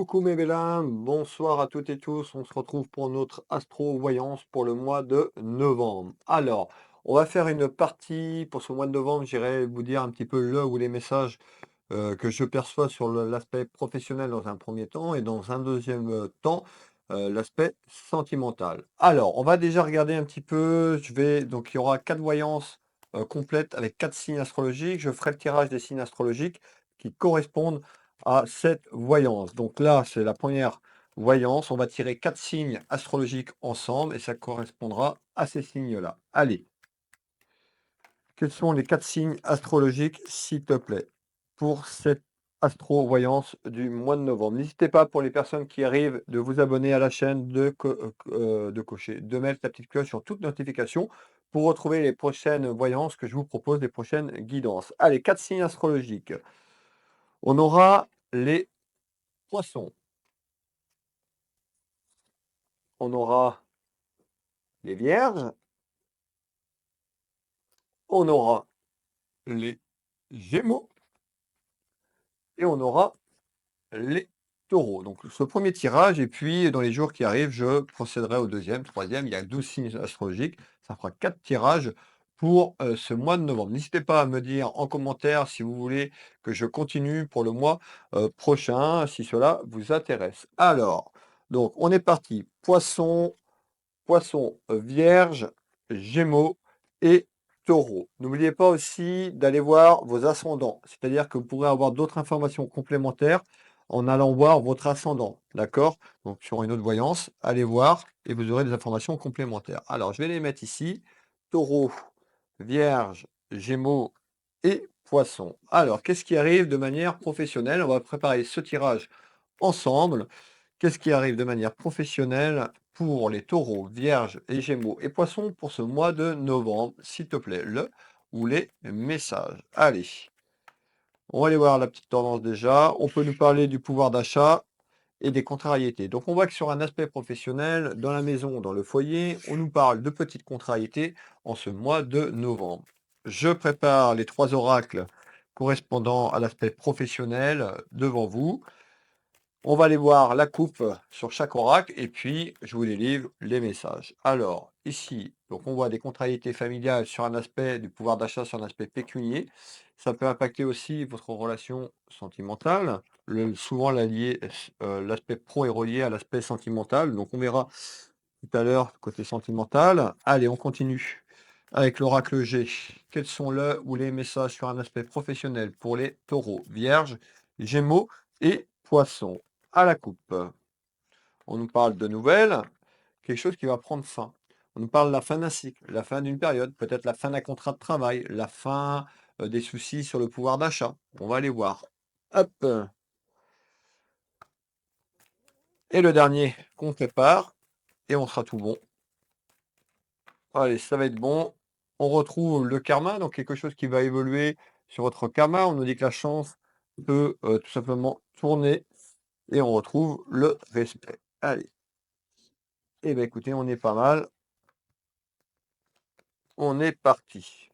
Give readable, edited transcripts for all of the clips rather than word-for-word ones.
Coucou mes bellins, bonsoir à toutes et tous. On se retrouve pour notre astro-voyance pour le mois de novembre. Alors, on va faire une partie pour ce mois de novembre. J'irai vous dire un petit peu le ou les messages que je perçois sur l'aspect professionnel dans un premier temps et dans un deuxième temps, l'aspect sentimental. Alors, on va déjà regarder un petit peu. Donc, il y aura quatre voyances complètes avec quatre signes astrologiques. Je ferai le tirage des signes astrologiques qui correspondent à cette voyance. Donc là, c'est la première voyance. On va tirer quatre signes astrologiques ensemble et ça correspondra à ces signes-là. Allez, quels sont les quatre signes astrologiques, s'il te plaît, pour cette astro-voyance du mois de novembre? N'hésitez pas, pour les personnes qui arrivent, de vous abonner à la chaîne, de cocher, de mettre la petite cloche sur toute notification pour retrouver les prochaines voyances que je vous propose, les prochaines guidances. Allez, quatre signes astrologiques. On aura les poissons. On aura les vierges, on aura les gémeaux et on aura les taureaux. Donc ce premier tirage, et puis dans les jours qui arrivent, je procéderai au deuxième, troisième. Il y a 12 signes astrologiques. Ça fera 4 tirages pour ce mois de novembre. N'hésitez pas à me dire en commentaire si vous voulez que je continue pour le mois prochain, si cela vous intéresse. Alors, donc on est parti. Poisson, Vierge, Gémeaux et Taureau. N'oubliez pas aussi d'aller voir vos ascendants, c'est-à-dire que vous pourrez avoir d'autres informations complémentaires en allant voir votre ascendant, d'accord? Donc sur une autre voyance, allez voir et vous aurez des informations complémentaires. Alors je vais les mettre ici. Taureau, Vierge, Gémeaux et Poisson. Alors, qu'est-ce qui arrive de manière professionnelle? On va préparer ce tirage ensemble. Qu'est-ce qui arrive de manière professionnelle pour les taureaux, vierges et gémeaux et poissons pour ce mois de novembre, s'il te plaît, le ou les messages. Allez, on va aller voir la petite tendance déjà. On peut nous parler du pouvoir d'achat et des contrariétés. Donc on voit que sur un aspect professionnel, dans la maison, dans le foyer, on nous parle de petites contrariétés en ce mois de novembre. Je prépare les trois oracles correspondant à l'aspect professionnel devant vous. On va aller voir la coupe sur chaque oracle et puis je vous délivre les messages. Alors, ici, donc on voit des contrariétés familiales sur un aspect du pouvoir d'achat, sur un aspect pécunier. Ça peut impacter aussi votre relation sentimentale. Souvent, l'aspect pro est relié à l'aspect sentimental. Donc, on verra tout à l'heure côté sentimental. Allez, on continue avec l'oracle G. Quels sont le ou les messages sur un aspect professionnel pour les taureaux, vierges, gémeaux et poissons? À la coupe. On nous parle de nouvelles, quelque chose qui va prendre fin. On nous parle de la fin d'un cycle, la fin d'une période, peut-être la fin d'un contrat de travail, la fin des soucis sur le pouvoir d'achat. On va aller voir. Hop. Et le dernier qu'on prépare, et on sera tout bon. Allez, ça va être bon. On retrouve le karma, donc quelque chose qui va évoluer sur votre karma. On nous dit que la chance peut tout simplement tourner et on retrouve le respect. Allez. Eh bien, écoutez, on est pas mal. On est parti.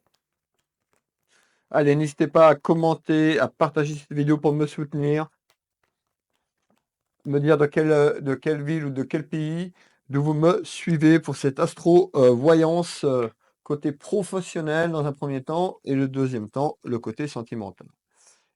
Allez, n'hésitez pas à commenter, à partager cette vidéo pour me soutenir, me dire de quelle ville ou de quel pays d'où vous me suivez pour cette astro-voyance côté professionnel dans un premier temps et le deuxième temps, le côté sentimental.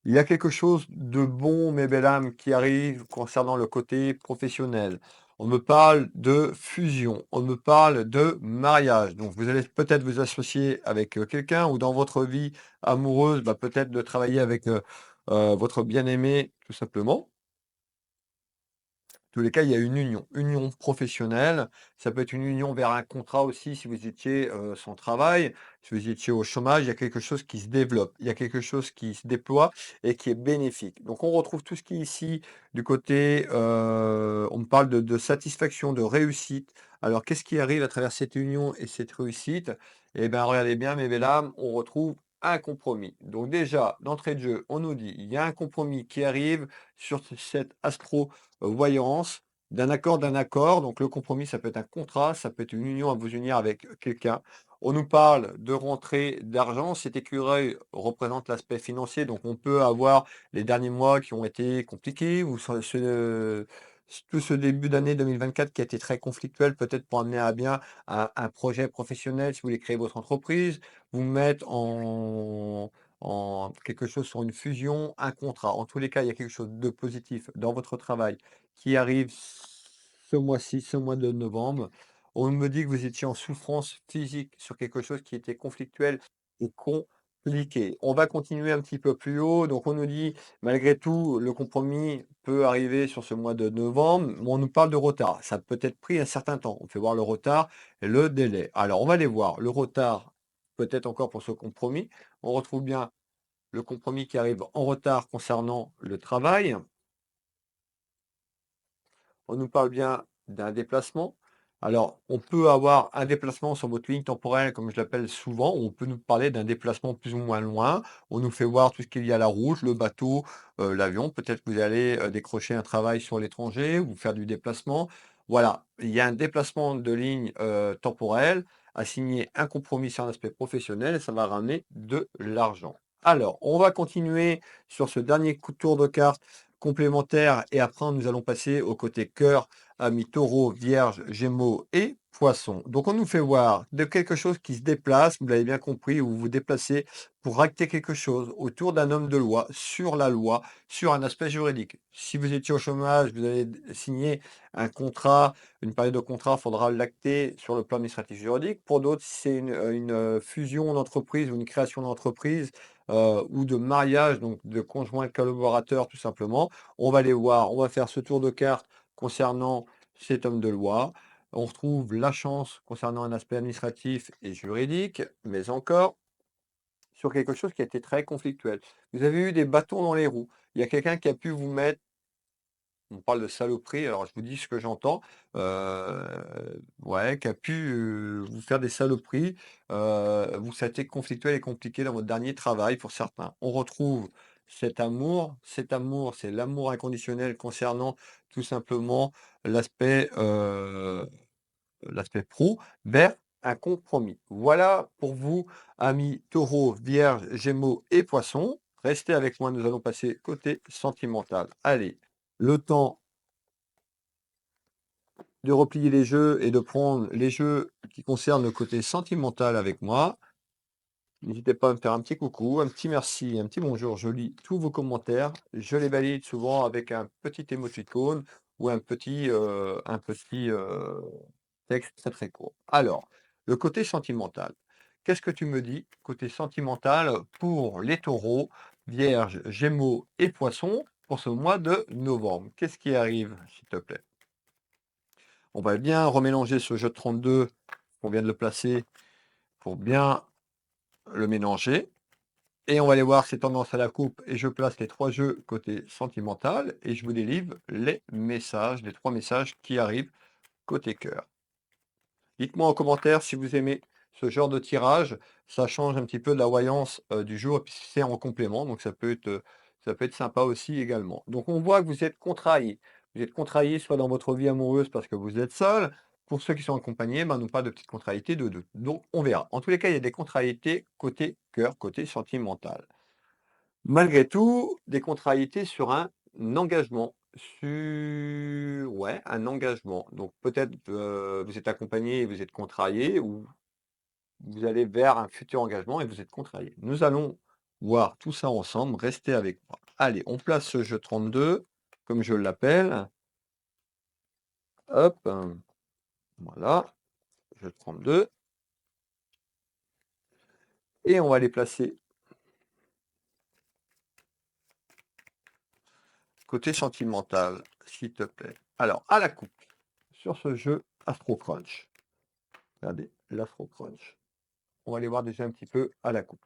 Il y a quelque chose de bon, mes belles âmes, qui arrive concernant le côté professionnel. On me parle de fusion, on me parle de mariage. Donc, vous allez peut-être vous associer avec quelqu'un ou dans votre vie amoureuse, bah, peut-être de travailler avec votre bien-aimé, tout simplement tous les cas, il y a une union. Union professionnelle, ça peut être une union vers un contrat aussi si vous étiez, sans travail, si vous étiez au chômage, il y a quelque chose qui se développe, il y a quelque chose qui se déploie et qui est bénéfique. Donc on retrouve tout ce qui est ici du côté, on me parle de satisfaction, de réussite. Alors qu'est-ce qui arrive à travers cette union et cette réussite? Eh bien regardez bien mes belles âmes, on retrouve un compromis. Donc déjà, d'entrée de jeu, on nous dit: «Il y a un compromis qui arrive sur cette astro voyance, d'un accord, d'un accord. Donc le compromis, ça peut être un contrat, ça peut être une union à vous unir avec quelqu'un. On nous parle de rentrée d'argent. Cet écureuil représente l'aspect financier, donc on peut avoir les derniers mois qui ont été compliqués ou tout ce début d'année 2024 qui a été très conflictuel, peut-être pour amener à bien un projet professionnel, si vous voulez créer votre entreprise, vous mettre en quelque chose sur une fusion, un contrat. En tous les cas, il y a quelque chose de positif dans votre travail qui arrive ce mois-ci, ce mois de novembre. On me dit que vous étiez en souffrance physique sur quelque chose qui était conflictuel et compliqué. On va continuer un petit peu plus haut. Donc on nous dit, malgré tout, le compromis peut arriver sur ce mois de novembre. Mais on nous parle de retard. Ça peut être pris un certain temps. On fait voir le retard et le délai. Alors on va aller voir. Le retard, peut-être encore pour ce compromis. On retrouve bien le compromis qui arrive en retard concernant le travail. On nous parle bien d'un déplacement. Alors, on peut avoir un déplacement sur votre ligne temporelle, comme je l'appelle souvent, ou on peut nous parler d'un déplacement plus ou moins loin. On nous fait voir tout ce qu'il y a à la route, le bateau, l'avion. Peut-être que vous allez décrocher un travail sur l'étranger ou faire du déplacement. Voilà, il y a un déplacement de ligne temporelle à signer un compromis sur un aspect professionnel et ça va ramener de l'argent. Alors, on va continuer sur ce dernier coup de tour de carte complémentaires et après nous allons passer au côté cœur, amis taureau, vierge, gémeaux et poisson. Donc on nous fait voir de quelque chose qui se déplace, vous l'avez bien compris, où vous vous déplacez pour acter quelque chose autour d'un homme de loi, sur un aspect juridique. Si vous étiez au chômage, vous avez signé un contrat, une période de contrat, il faudra l'acter sur le plan administratif juridique. Pour d'autres, si c'est une fusion d'entreprise ou une création d'entreprise, ou de mariage, donc de conjoints collaborateurs tout simplement. On va les voir, on va faire ce tour de carte concernant cet homme de loi. On retrouve la chance concernant un aspect administratif et juridique, mais encore sur quelque chose qui a été très conflictuel. Vous avez eu des bâtons dans les roues. Il y a quelqu'un qui a pu vous mettre, on parle de saloperie, alors je vous dis ce que j'entends, ouais, qui a pu, vous faire des saloperies, ça a été conflictuel et compliqué dans votre dernier travail pour certains. On retrouve cet amour, c'est l'amour inconditionnel concernant tout simplement l'aspect, l'aspect pro vers un compromis. Voilà pour vous, amis Taureau, Vierge, Gémeaux et Poissons. Restez avec moi, nous allons passer côté sentimental. Allez, le temps de replier les jeux et de prendre les jeux qui concernent le côté sentimental avec moi. N'hésitez pas à me faire un petit coucou, un petit merci, un petit bonjour. Je lis tous vos commentaires. Je les valide souvent avec un petit émoticône ou un petit texte très très court. Alors, le côté sentimental. Qu'est-ce que tu me dis côté sentimental pour les taureaux, vierges, gémeaux et poissons pour ce mois de novembre? Qu'est-ce qui arrive, s'il te plaît? On va bien remélanger ce jeu de 32, on vient de le placer, pour bien le mélanger. Et on va aller voir ses tendances à la coupe. Et je place les 3 jeux côté sentimental et je vous délivre les messages, les 3 messages qui arrivent côté cœur. Dites-moi en commentaire si vous aimez ce genre de tirage. Ça change un petit peu de la voyance du jour et puis c'est en complément, donc ça peut être sympa aussi également. Donc on voit que vous êtes contrarié. Vous êtes contrarié soit dans votre vie amoureuse parce que vous êtes seul. Pour ceux qui sont accompagnés, ben, nous pas de petites contrariétés de deux. Donc on verra. En tous les cas, il y a des contrariétés côté cœur, côté sentimental. Malgré tout, des contrariétés sur un engagement. Ouais, un engagement. Donc peut-être vous êtes accompagné et vous êtes contrarié, ou vous allez vers un futur engagement et vous êtes contrarié. Nous allons voir tout ça ensemble. Restez avec moi. Allez, on place ce jeu 32, comme je l'appelle. Hop, voilà, jeu 32. Et on va les placer côté sentimental, s'il te plaît. Alors, à la coupe, sur ce jeu Astro Crunch. Regardez, l'Astro Crunch. On va aller voir déjà un petit peu à la coupe.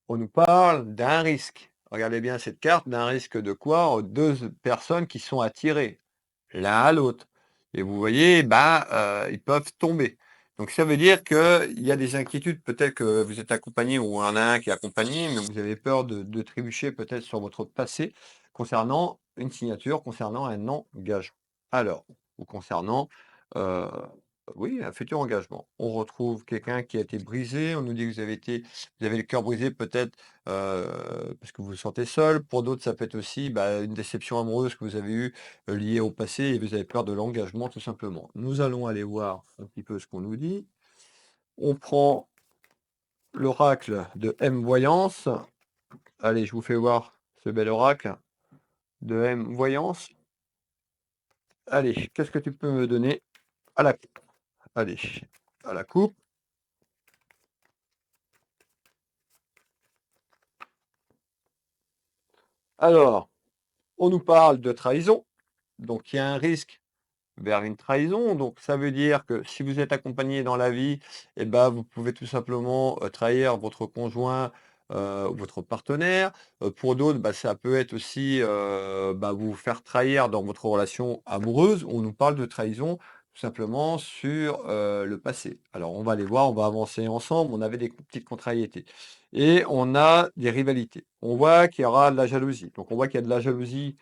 On nous parle d'un risque. Regardez bien cette carte, d'un risque de quoi? Deux personnes qui sont attirées l'un à l'autre. Et vous voyez, ils peuvent tomber. Donc ça veut dire qu'il y a des inquiétudes. Peut-être que vous êtes accompagné ou un a un qui est accompagné, mais vous avez peur de trébucher peut-être sur votre passé concernant une signature, concernant un engagement. Alors, ou concernant Oui, un futur engagement. On retrouve quelqu'un qui a été brisé, on nous dit que vous avez le cœur brisé peut-être, parce que vous vous sentez seul. Pour d'autres, ça peut être aussi, bah, une déception amoureuse que vous avez eue, liée au passé et vous avez peur de l'engagement tout simplement. Nous allons aller voir un petit peu ce qu'on nous dit. On prend l'oracle de M Voyance. Allez, je vous fais voir ce bel oracle de M Voyance. Allez, qu'est-ce que tu peux me donner à la coupe? Allez, à la coupe. Alors, on nous parle de trahison, donc il y a un risque vers une trahison. Donc ça veut dire que si vous êtes accompagné dans la vie, eh ben, vous pouvez tout simplement trahir votre conjoint ou votre partenaire. Pour d'autres, bah, ça peut être aussi bah, vous faire trahir dans votre relation amoureuse. On nous parle de trahison tout simplement sur le passé. Alors on va aller voir, on va avancer ensemble. On avait des petites contrariétés. Et on a des rivalités. On voit qu'il y aura de la jalousie. Donc on voit qu'il y a de la jalousie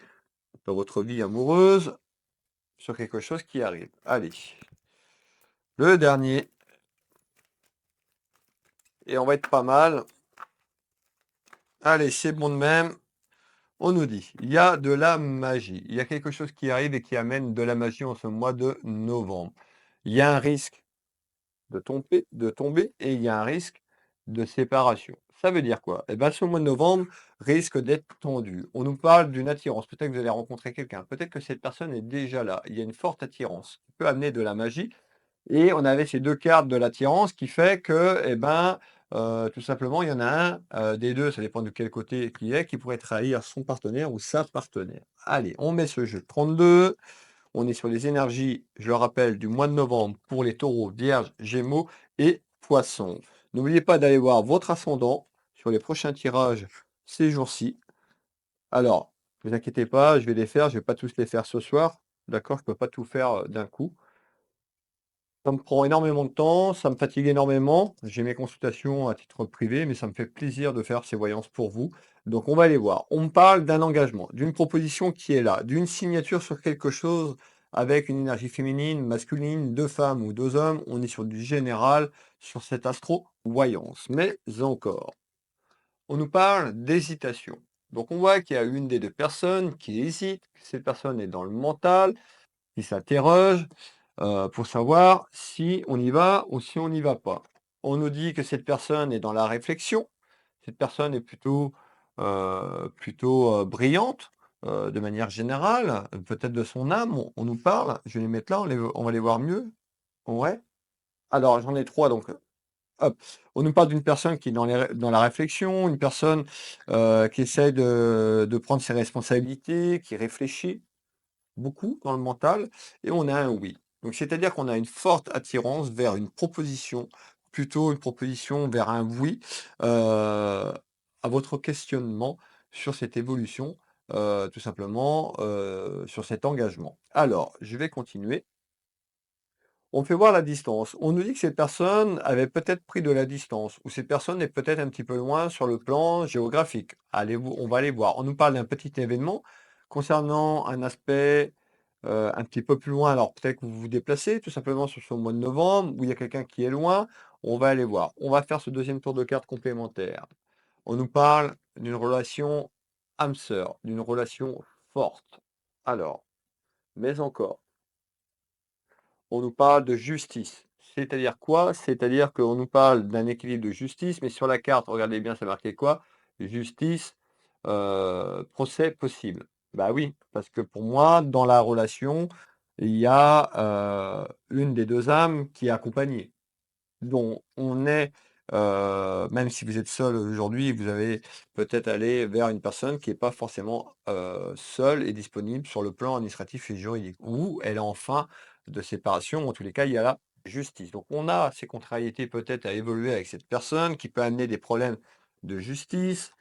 dans votre vie amoureuse sur quelque chose qui arrive. Allez, le dernier, et on va être pas mal. Allez, c'est bon de même. On nous dit, il y a de la magie. Il y a quelque chose qui arrive et qui amène de la magie en ce mois de novembre. Il y a un risque de tomber et il y a un risque de séparation. Ça veut dire quoi? Eh bien, ce mois de novembre risque d'être tendu. On nous parle d'une attirance. Peut-être que vous allez rencontrer quelqu'un. Peut-être que cette personne est déjà là. Il y a une forte attirance qui peut amener de la magie. Et on avait ces 2 cartes de l'attirance qui fait que, eh ben, tout simplement, il y en a un, des 2, ça dépend de quel côté qui pourrait trahir son partenaire ou sa partenaire. Allez, on met ce jeu 32. On est sur les énergies, je le rappelle, du mois de novembre pour les taureaux, vierges, gémeaux et poissons. N'oubliez pas d'aller voir votre ascendant sur les prochains tirages ces jours-ci. Alors, ne vous inquiétez pas, je vais les faire, je vais pas tous les faire ce soir, d'accord? Je peux pas tout faire, d'un coup. Ça me prend énormément de temps, ça me fatigue énormément. J'ai mes consultations à titre privé, mais ça me fait plaisir de faire ces voyances pour vous. Donc on va aller voir. On me parle d'un engagement, d'une proposition qui est là, d'une signature sur quelque chose avec une énergie féminine, masculine, 2 femmes ou 2 hommes. On est sur du général, sur cette astro-voyance. Mais encore, on nous parle d'hésitation. Donc on voit qu'il y a une des 2 personnes qui hésite, que cette personne est dans le mental, qui s'interroge pour savoir si on y va ou si on n'y va pas. On nous dit que cette personne est dans la réflexion, cette personne est plutôt brillante, de manière générale, peut-être de son âme, on nous parle. Je vais les mettre là, on va les voir mieux. Ouais. Alors j'en ai 3 donc, hop. On nous parle d'une personne qui est dans la réflexion, une personne, qui essaye de prendre ses responsabilités, qui réfléchit beaucoup dans le mental et on a un oui. Donc c'est-à-dire qu'on a une forte attirance vers une proposition, plutôt une proposition vers un oui, à votre questionnement sur cette évolution, tout simplement, sur cet engagement. Alors, je vais continuer. On fait voir la distance. On nous dit que cette personne avait peut-être pris de la distance ou cette personne est peut-être un petit peu loin sur le plan géographique. Allez, on va aller voir. On nous parle d'un petit événement concernant un aspect un petit peu plus loin. Alors peut-être que vous vous déplacez tout simplement sur ce mois de novembre où il y a quelqu'un qui est loin. On va aller voir. On va faire ce deuxième tour de carte complémentaire. On nous parle d'une relation âme sœur, d'une relation forte. Alors, mais encore. On nous parle de justice. C'est-à-dire quoi? C'est-à-dire qu'on nous parle d'un équilibre de justice, mais sur la carte, regardez bien, c'est marqué quoi? Justice, procès possible. Bah oui, parce que pour moi, dans la relation, il y a une des 2 âmes qui est accompagnée. Donc on est, même si vous êtes seul aujourd'hui, vous avez peut-être aller vers une personne qui est pas forcément, seule et disponible sur le plan administratif et juridique ou elle est en fin de séparation. En tous les cas, il y a la justice. Donc on a ces contrariétés peut-être à évoluer avec cette personne qui peut amener des problèmes de justice,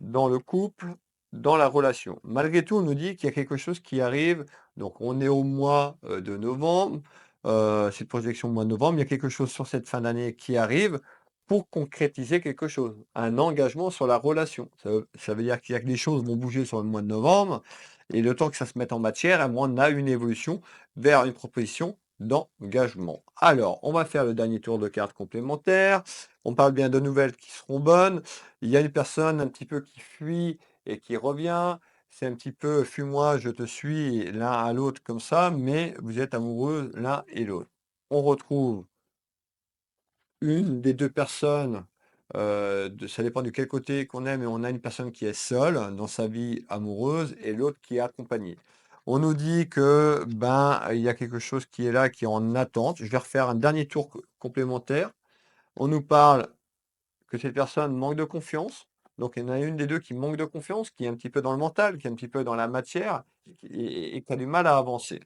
dans le couple, dans la relation. Malgré tout, on nous dit qu'il y a quelque chose qui arrive. Donc, on est au mois de novembre. Cette projection au mois de novembre, il y a quelque chose sur cette fin d'année qui arrive pour concrétiser quelque chose, un engagement sur la relation. Ça veut dire qu'il y a que les choses vont bouger sur le mois de novembre. Et le temps que ça se mette en matière, eh ben, on a une évolution vers une proposition d'engagement. Alors, on va faire le dernier tour de cartes complémentaires. On parle bien de nouvelles qui seront bonnes. Il y a une personne un petit peu qui fuit et qui revient. C'est un petit peu fuis-moi, je te suis l'un à l'autre comme ça, mais vous êtes amoureux l'un et l'autre. On retrouve une des deux personnes, ça dépend de quel côté qu'on est, mais on a une personne qui est seule dans sa vie amoureuse et l'autre qui est accompagnée. On nous dit que ben il y a quelque chose qui est là, qui est en attente. Je vais refaire un dernier tour complémentaire. On nous parle que cette personne manque de confiance. Donc il y en a une des deux qui manque de confiance, qui est un petit peu dans le mental, qui est un petit peu dans la matière et qui a du mal à avancer.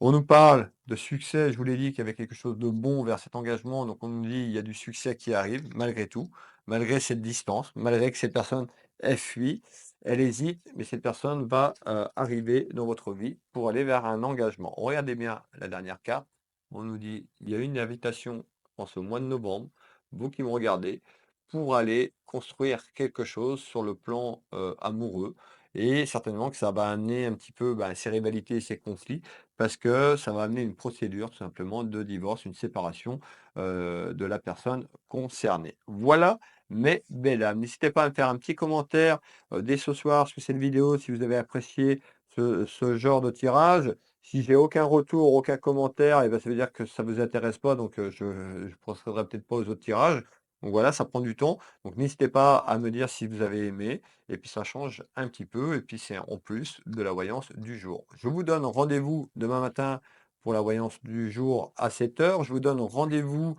On nous parle de succès, je vous l'ai dit, qu'il y avait quelque chose de bon vers cet engagement. Donc on nous dit il y a du succès qui arrive, malgré tout, malgré cette distance, malgré que cette personne, elle fuit, elle hésite, mais cette personne va arriver dans votre vie pour aller vers un engagement. Regardez bien la dernière carte. On nous dit il y a une invitation en ce mois de novembre, vous qui me regardez, pour aller construire quelque chose sur le plan amoureux. Et certainement que ça va amener un petit peu ces rivalités et ces conflits parce que ça va amener une procédure tout simplement de divorce, une séparation, de la personne concernée. Voilà mes belles âmes. N'hésitez pas à me faire un petit commentaire, dès ce soir sous cette vidéo si vous avez apprécié ce genre de tirage. Si j'ai aucun retour, aucun commentaire et ben ça veut dire que ça vous intéresse pas donc je procéderai peut-être pas aux autres tirages. Donc voilà, ça prend du temps. Donc n'hésitez pas à me dire si vous avez aimé et puis ça change un petit peu et puis c'est en plus de la voyance du jour. Je vous donne rendez-vous demain matin pour la voyance du jour à 7 heures. Je vous donne rendez-vous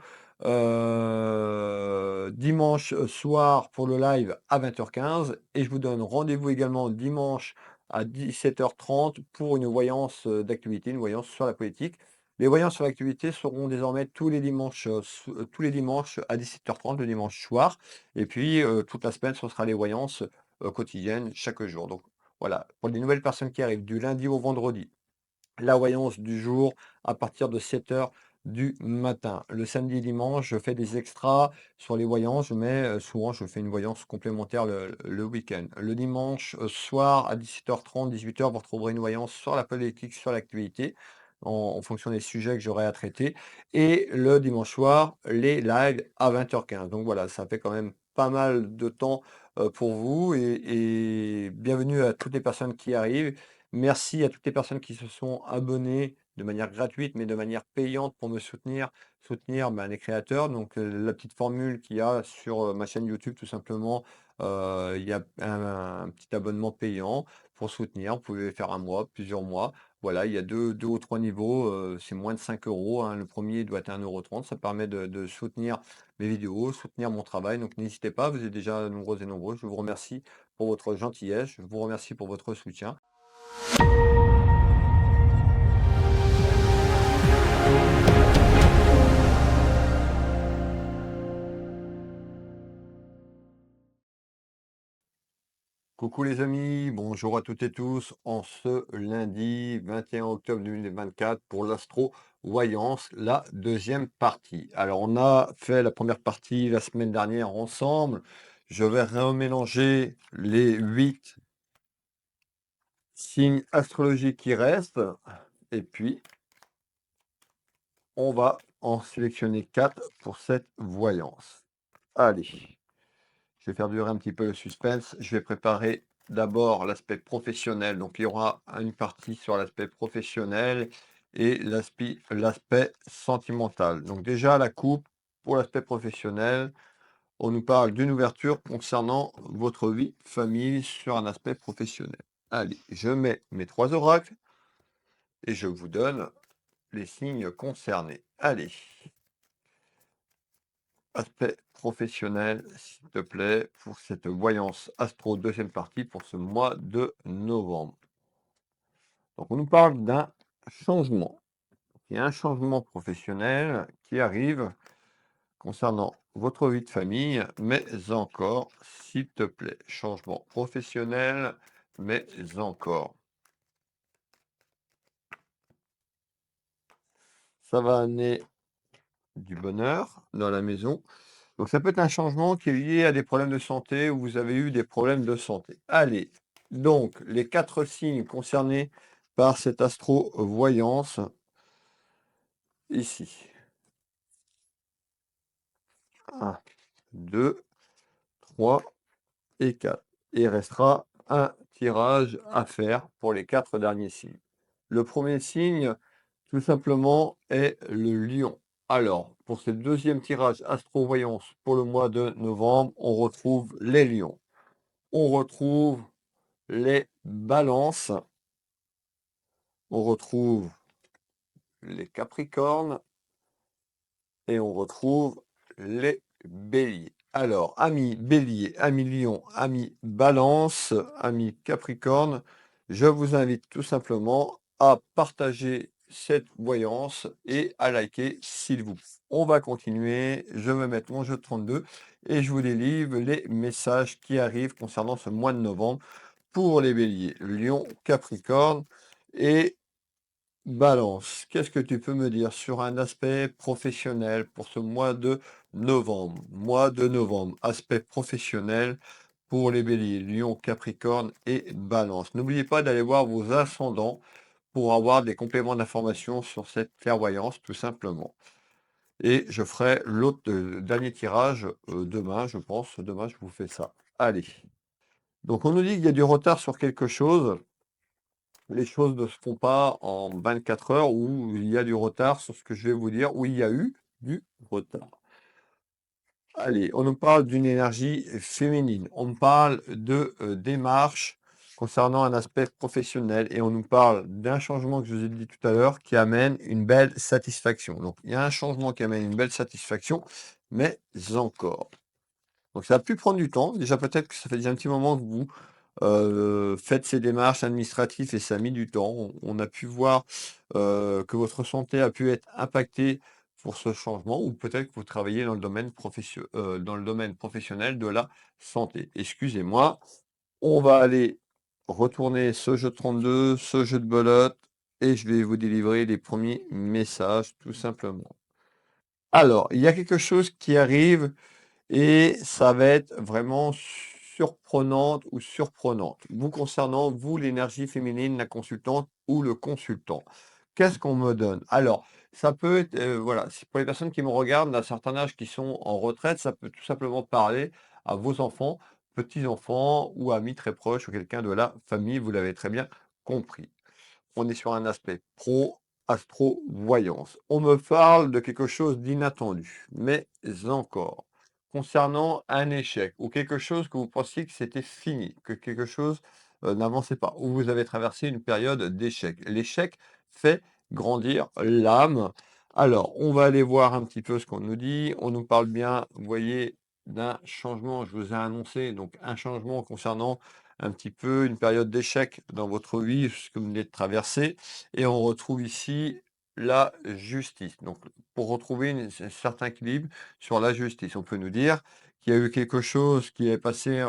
dimanche soir pour le live à 20h15 et je vous donne rendez-vous également dimanche à 17h30 pour une voyance d'actualité, une voyance sur la politique. Les voyances sur l'actualité seront désormais tous les dimanches à 17h30 le dimanche soir. Et puis, toute la semaine, ce sera les voyances quotidiennes chaque jour. Donc voilà, pour les nouvelles personnes qui arrivent du lundi au vendredi, la voyance du jour à partir de 7 heures du matin. Le samedi et dimanche, je fais des extras sur les voyances, mais souvent je fais une voyance complémentaire le week-end. Le dimanche soir à 17h30, 18h, vous retrouverez une voyance sur la politique, sur l'actualité, en fonction des sujets que j'aurai à traiter. Et le dimanche soir, les lives à 20h15. Donc voilà, ça fait quand même pas mal de temps pour vous et bienvenue à toutes les personnes qui arrivent. Merci à toutes les personnes qui se sont abonnées de manière gratuite, mais de manière payante pour me soutenir les créateurs. Donc, la petite formule qu'il y a sur ma chaîne YouTube, tout simplement, il y a un petit abonnement payant pour soutenir. Vous pouvez faire un mois, plusieurs mois. Voilà, il y a deux ou trois niveaux. C'est moins de 5 euros, hein. Le premier doit être à 1,30 €. Ça permet de soutenir mes vidéos, soutenir mon travail. Donc, n'hésitez pas, vous êtes déjà nombreux et nombreux. Je vous remercie pour votre gentillesse. Je vous remercie pour votre soutien. Coucou les amis, bonjour à toutes et tous en ce lundi 21 octobre 2024 pour l'astro-voyance, la deuxième partie. Alors on a fait la première partie la semaine dernière ensemble. Je vais remélanger les 8 signes astrologiques qui restent et puis on va en sélectionner 4 pour cette voyance. Allez. Je vais faire durer un petit peu le suspense. Je vais préparer d'abord l'aspect professionnel. Donc, il y aura une partie sur l'aspect professionnel et l'aspect sentimental. Donc, déjà, la coupe, pour l'aspect professionnel, on nous parle d'une ouverture concernant votre vie, famille, sur un aspect professionnel. Allez, je mets mes 3 oracles et je vous donne les signes concernés. Allez. Aspect professionnel, s'il te plaît, pour cette voyance astro deuxième partie pour ce mois de novembre. Donc on nous parle d'un changement. Il y a un changement professionnel qui arrive concernant votre vie de famille, mais encore, s'il te plaît, changement professionnel, mais encore. Ça va amener du bonheur dans la maison. Donc ça peut être un changement qui est lié à des problèmes de santé ou vous avez eu des problèmes de santé. Allez, donc les 4 signes concernés par cette astro-voyance. ici. 1, 2, 3 et 4. Il restera un tirage à faire pour les 4 derniers signes. Le premier signe, tout simplement, est le lion. Alors, pour ce deuxième tirage astro-voyance pour le mois de novembre, on retrouve les lions. On retrouve les balances. On retrouve les capricornes. Et on retrouve les béliers. Alors, amis bélier, amis lion, amis balance, amis capricorne, je vous invite tout simplement à partager cette voyance et à liker s'il vous plaît. On va continuer, je vais mettre mon jeu de 32 et je vous délivre les messages qui arrivent concernant ce mois de novembre pour les béliers, lion, capricorne et Balance, qu'est-ce que tu peux me dire sur un aspect professionnel pour ce mois de novembre? Mois de novembre, aspect professionnel pour les béliers, lion, capricorne et balance. N'oubliez pas d'aller voir vos ascendants pour avoir des compléments d'information sur cette clairvoyance, tout simplement. Et je ferai l'autre dernier tirage demain, je pense. Demain, je vous fais ça. Allez. Donc, on nous dit qu'il y a du retard sur quelque chose. Les choses ne se font pas en 24 heures où il y a du retard sur ce que je vais vous dire, où il y a eu du retard. Allez, on nous parle d'une énergie féminine, on nous parle de démarche concernant un aspect professionnel et on nous parle d'un changement que je vous ai dit tout à l'heure qui amène une belle satisfaction. Donc il y a un changement qui amène une belle satisfaction, mais encore. Donc ça a pu prendre du temps. Déjà peut-être que ça fait déjà un petit moment que vous faites ces démarches administratives et ça a mis du temps. On a pu voir, que votre santé a pu être impactée pour ce changement ou peut-être que vous travaillez dans le domaine professionnel de la santé. Excusez-moi, on va aller retourner ce jeu 32, ce jeu de belote et je vais vous délivrer les premiers messages tout simplement. Alors, il y a quelque chose qui arrive et ça va être vraiment surprenante ou surprenante. Vous concernant, vous, l'énergie féminine, la consultante ou le consultant. Qu'est-ce qu'on me donne? Alors, ça peut être, voilà, c'est pour les personnes qui me regardent d'un certain âge qui sont en retraite, ça peut tout simplement parler à vos enfants, petits-enfants ou amis très proches ou quelqu'un de la famille, vous l'avez très bien compris. On est sur un aspect pro, astro-voyance. On me parle de quelque chose d'inattendu, mais encore. Concernant un échec ou quelque chose que vous pensiez que c'était fini, que quelque chose n'avançait pas, ou vous avez traversé une période d'échec. L'échec fait grandir l'âme. Alors, on va aller voir un petit peu ce qu'on nous dit. On nous parle bien, vous voyez, d'un changement. Je vous ai annoncé donc un changement concernant un petit peu une période d'échec dans votre vie, ce que vous venez de traverser. Et on retrouve ici la justice. Donc, pour retrouver un certain équilibre sur la justice, on peut nous dire qu'il y a eu quelque chose qui est passé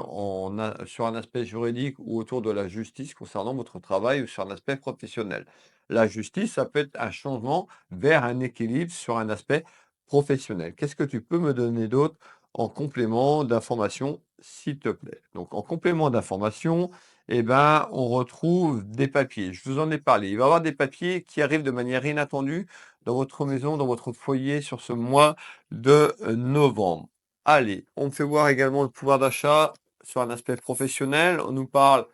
sur un aspect juridique ou autour de la justice concernant votre travail ou sur un aspect professionnel. La justice, ça peut être un changement vers un équilibre sur un aspect professionnel. Qu'est-ce que tu peux me donner d'autre en complément d'information, s'il te plaît? Donc, en complément d'information, eh ben, on retrouve des papiers. Je vous en ai parlé. Il va y avoir des papiers qui arrivent de manière inattendue dans votre maison, dans votre foyer sur ce mois de novembre. Allez, on me fait voir également le pouvoir d'achat sur un aspect professionnel. On nous parle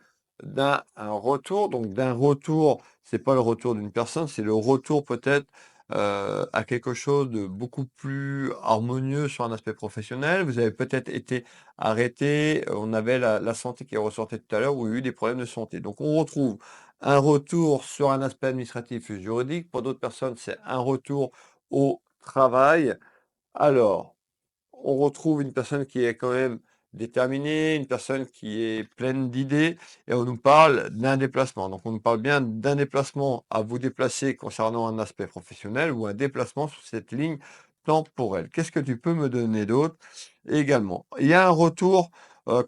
d'un un retour. Donc, d'un retour, c'est pas le retour d'une personne, c'est le retour peut-être à quelque chose de beaucoup plus harmonieux sur un aspect professionnel. Vous avez peut-être été arrêté, on avait la santé qui ressortait tout à l'heure, où il y a eu des problèmes de santé. Donc on retrouve un retour sur un aspect administratif et juridique. Pour d'autres personnes, c'est un retour au travail. Alors, on retrouve une personne qui est quand même déterminée, une personne qui est pleine d'idées, et on nous parle d'un déplacement. Donc on nous parle bien d'un déplacement à vous déplacer concernant un aspect professionnel ou un déplacement sur cette ligne temporelle. Qu'est-ce que tu peux me donner d'autre également? Il y a un retour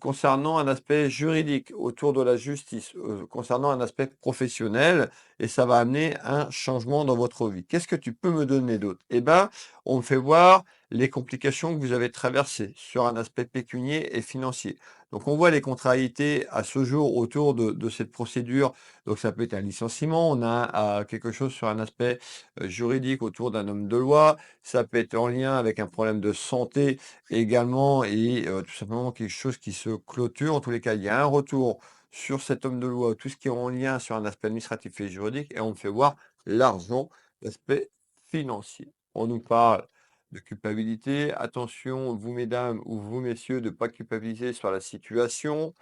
concernant un aspect juridique autour de la justice, concernant un aspect professionnel, et ça va amener un changement dans votre vie. Qu'est-ce que tu peux me donner d'autre? Eh ben, on me fait voir les complications que vous avez traversées sur un aspect pécunier et financier. Donc on voit les contrariétés à ce jour autour de cette procédure. Donc ça peut être un licenciement, on a quelque chose sur un aspect juridique autour d'un homme de loi, ça peut être en lien avec un problème de santé également et tout simplement quelque chose qui se clôture. En tous les cas, il y a un retour sur cet homme de loi, tout ce qui est en lien sur un aspect administratif et juridique et on me fait voir l'argent, l'aspect financier. On nous parle de culpabilité. Attention, vous mesdames ou vous messieurs, de ne pas culpabiliser sur la situation.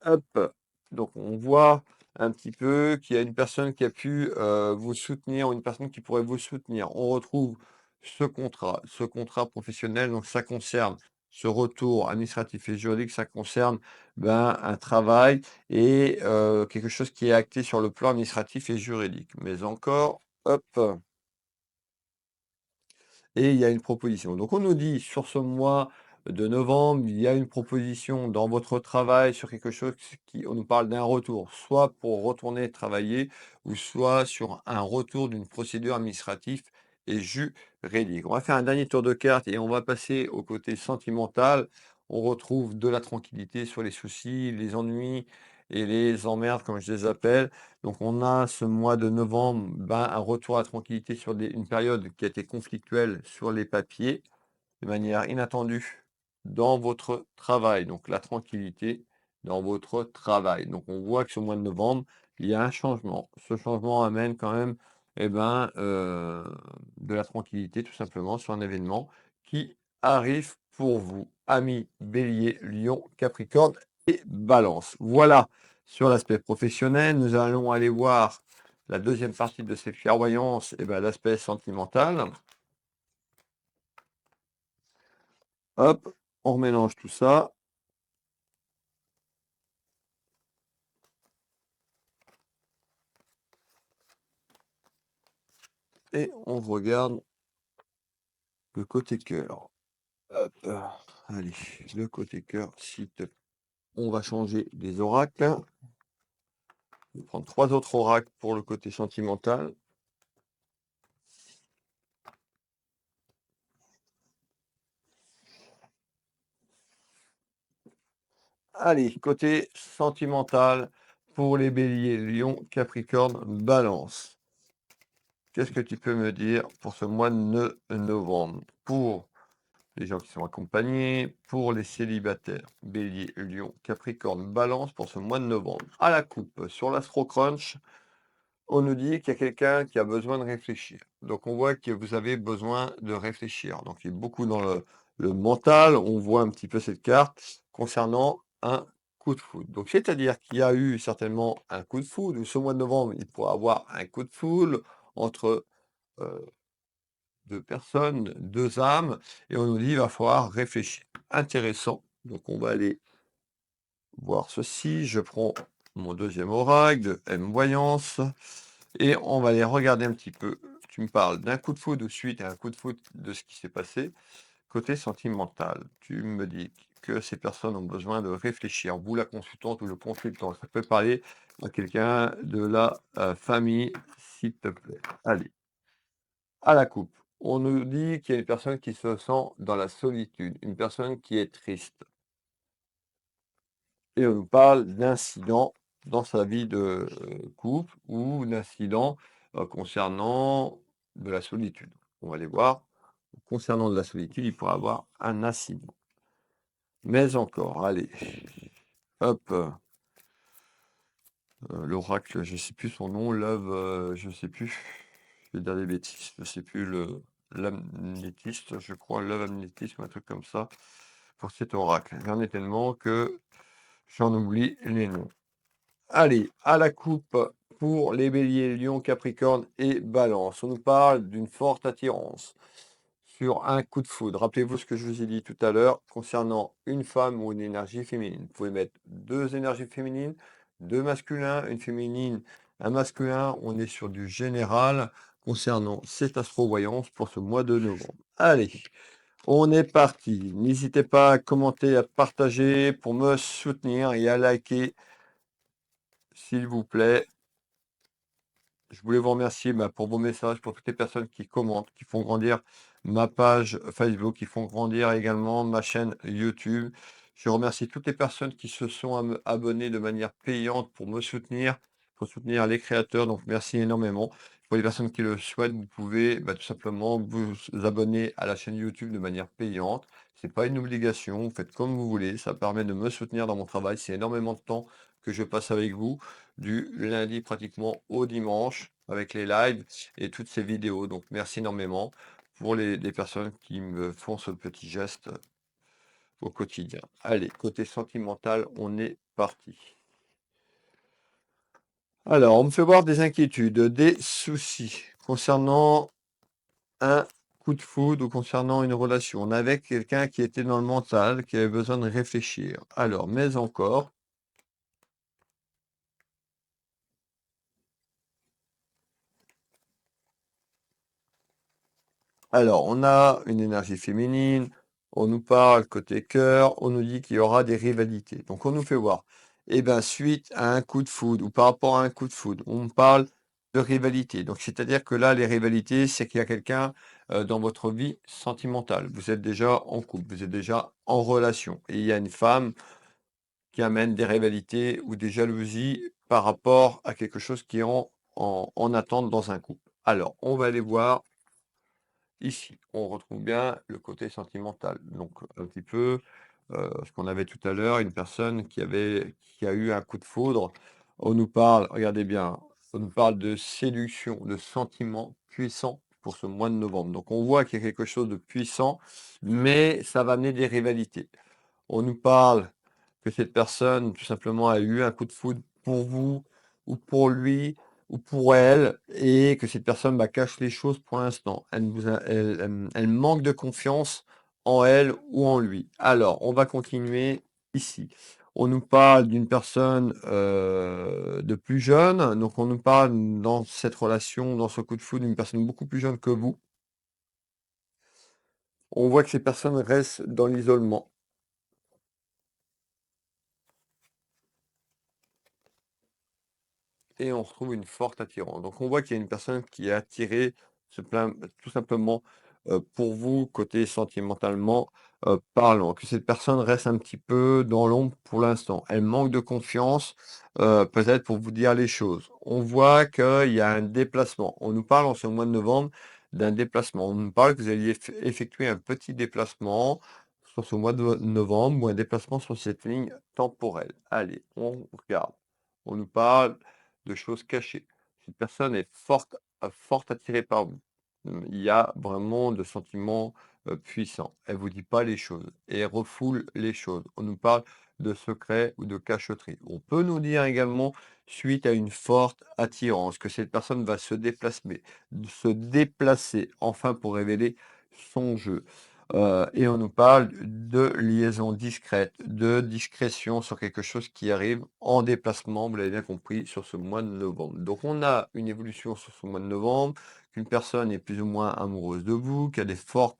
Hop, donc on voit un petit peu qu'il y a une personne qui a pu vous soutenir ou une personne qui pourrait vous soutenir. On retrouve ce contrat professionnel, donc ça concerne ce retour administratif et juridique, ça concerne ben, un travail et quelque chose qui est acté sur le plan administratif et juridique. Mais encore, hop, et il y a une proposition. Donc on nous dit sur ce mois de novembre, il y a une proposition dans votre travail sur quelque chose qui, on nous parle d'un retour, soit pour retourner travailler, ou soit sur un retour d'une procédure administrative et juridique. On va faire un dernier tour de carte et on va passer au côté sentimental. On retrouve de la tranquillité sur les soucis, les ennuis et les emmerdes, comme je les appelle. Donc on a ce mois de novembre, ben, un retour à la tranquillité sur une période qui a été conflictuelle sur les papiers, de manière inattendue dans votre travail. Donc la tranquillité dans votre travail. Donc on voit que ce mois de novembre, il y a un changement. Ce changement amène quand même eh ben, de la tranquillité tout simplement sur un événement qui arrive pour vous. Amis, Bélier, Lion, Capricorne et Balance. Voilà sur l'aspect professionnel. Nous allons aller voir la deuxième partie de cette clairvoyance, eh ben, l'aspect sentimental. Hop, on mélange tout ça. Et on regarde le côté cœur. Hop, allez, le côté cœur, s'il te plaît. On va changer des oracles. Je vais prendre 3 autres oracles pour le côté sentimental. Allez, côté sentimental pour les béliers, lion, capricorne, balance. Qu'est-ce que tu peux me dire pour ce mois de novembre? Pour les gens qui sont accompagnés, pour les célibataires, bélier, lion, capricorne, balance pour ce mois de novembre. À la coupe, sur l'Astro Crunch, on nous dit qu'il y a quelqu'un qui a besoin de réfléchir. Donc on voit que vous avez besoin de réfléchir. Donc il est beaucoup dans le mental. On voit un petit peu cette carte concernant un coup de foudre. Donc c'est-à-dire qu'il y a eu certainement un coup de foudre, ou ce mois de novembre, il pourra avoir un coup de foudre entre deux personnes, deux âmes, et on nous dit il va falloir réfléchir. Intéressant. Donc on va aller voir ceci. Je prends mon deuxième oracle de M-Voyance. Et on va aller regarder un petit peu. Tu me parles d'un coup de foudre ou suite à un coup de foudre de ce qui s'est passé. Côté sentimental, tu me dis que ces personnes ont besoin de réfléchir. Vous, la consultante ou le consultant, ça peut parler à quelqu'un de la famille, s'il te plaît. Allez, à la coupe. On nous dit qu'il y a une personne qui se sent dans la solitude, une personne qui est triste. Et on nous parle d'incidents dans sa vie de couple ou d'incidents concernant de la solitude. On va les voir. Concernant de la solitude, il pourra avoir un incident. Mais encore, allez, hop, l'oracle, je ne sais plus son nom, Love, je ne sais plus, je vais dire des bêtises, je ne sais plus, l'amnétiste, je crois, Love amnétisme, un truc comme ça, pour cet oracle. J'en ai tellement que j'en oublie les noms. Allez, à la coupe pour les béliers, lion, capricorne et balance. On nous parle d'une forte attirance sur un coup de foudre. Rappelez-vous ce que je vous ai dit tout à l'heure concernant une femme ou une énergie féminine. Vous pouvez mettre deux énergies féminines, deux masculins, une féminine, un masculin. On est sur du général concernant cette astro-voyance pour ce mois de novembre. Allez, on est parti. N'hésitez pas à commenter, à partager pour me soutenir et à liker s'il vous plaît. Je voulais vous remercier pour vos messages, pour toutes les personnes qui commentent, qui font grandir ma page Facebook, qui font grandir également ma chaîne YouTube. Je remercie toutes les personnes qui se sont abonnées de manière payante pour soutenir les créateurs. Donc, merci énormément. Pour les personnes qui le souhaitent, vous pouvez tout simplement vous abonner à la chaîne YouTube de manière payante. C'est pas une obligation. Vous faites comme vous voulez. Ça permet de me soutenir dans mon travail. C'est énormément de temps que je passe avec vous, du lundi pratiquement au dimanche, avec les lives et toutes ces vidéos. Donc, merci énormément pour les personnes qui me font ce petit geste au quotidien. Allez, côté sentimental, on est parti. Alors, on me fait voir des inquiétudes, des soucis concernant un coup de foudre ou concernant une relation. On avait quelqu'un qui était dans le mental, qui avait besoin de réfléchir. Alors, mais encore, alors, on a une énergie féminine, on nous parle côté cœur, on nous dit qu'il y aura des rivalités. Donc, on nous fait voir. Eh bien, suite à un coup de foudre ou par rapport à un coup de foudre, on me parle de rivalité. Donc, c'est-à-dire que là, les rivalités, c'est qu'il y a quelqu'un dans votre vie sentimentale. Vous êtes déjà en couple, vous êtes déjà en relation. Et il y a une femme qui amène des rivalités ou des jalousies par rapport à quelque chose qui est en attente dans un couple. Alors, on va aller voir. Ici, on retrouve bien le côté sentimental. Donc, un petit peu ce qu'on avait tout à l'heure, une personne qui a eu un coup de foudre. On nous parle, regardez bien, on nous parle de séduction, de sentiments puissants pour ce mois de novembre. Donc, on voit qu'il y a quelque chose de puissant, mais ça va amener des rivalités. On nous parle que cette personne, tout simplement, a eu un coup de foudre pour vous ou pour lui ou pour elle et que cette personne, cache les choses pour l'instant. Elle manque de confiance en elle ou en lui. Alors, on va continuer ici. On nous parle d'une personne, de plus jeune, donc on nous parle dans cette relation, dans ce coup de foudre, d'une personne beaucoup plus jeune que vous. On voit que ces personnes restent dans l'isolement. Et on retrouve une forte attirance. Donc on voit qu'il y a une personne qui est attirée, tout simplement pour vous, côté sentimentalement parlant, que cette personne reste un petit peu dans l'ombre pour l'instant. Elle manque de confiance, peut-être pour vous dire les choses. On voit qu'il y a un déplacement. On nous parle en ce mois de novembre d'un déplacement. On nous parle que vous alliez effectuer un petit déplacement sur ce mois de novembre ou un déplacement sur cette ligne temporelle. Allez, on regarde. On nous parle de choses cachées. Cette personne est forte attirée par vous. Il y a vraiment de sentiments puissants. Elle vous dit pas les choses et elle refoule les choses. On nous parle de secrets ou de cachotterie. On peut nous dire également, suite à une forte attirance, que cette personne va se déplacer enfin pour révéler son jeu. Et on nous parle de liaison discrète, de discrétion sur quelque chose qui arrive en déplacement, vous l'avez bien compris, sur ce mois de novembre. Donc on a une évolution sur ce mois de novembre, qu'une personne est plus ou moins amoureuse de vous, qui a des forts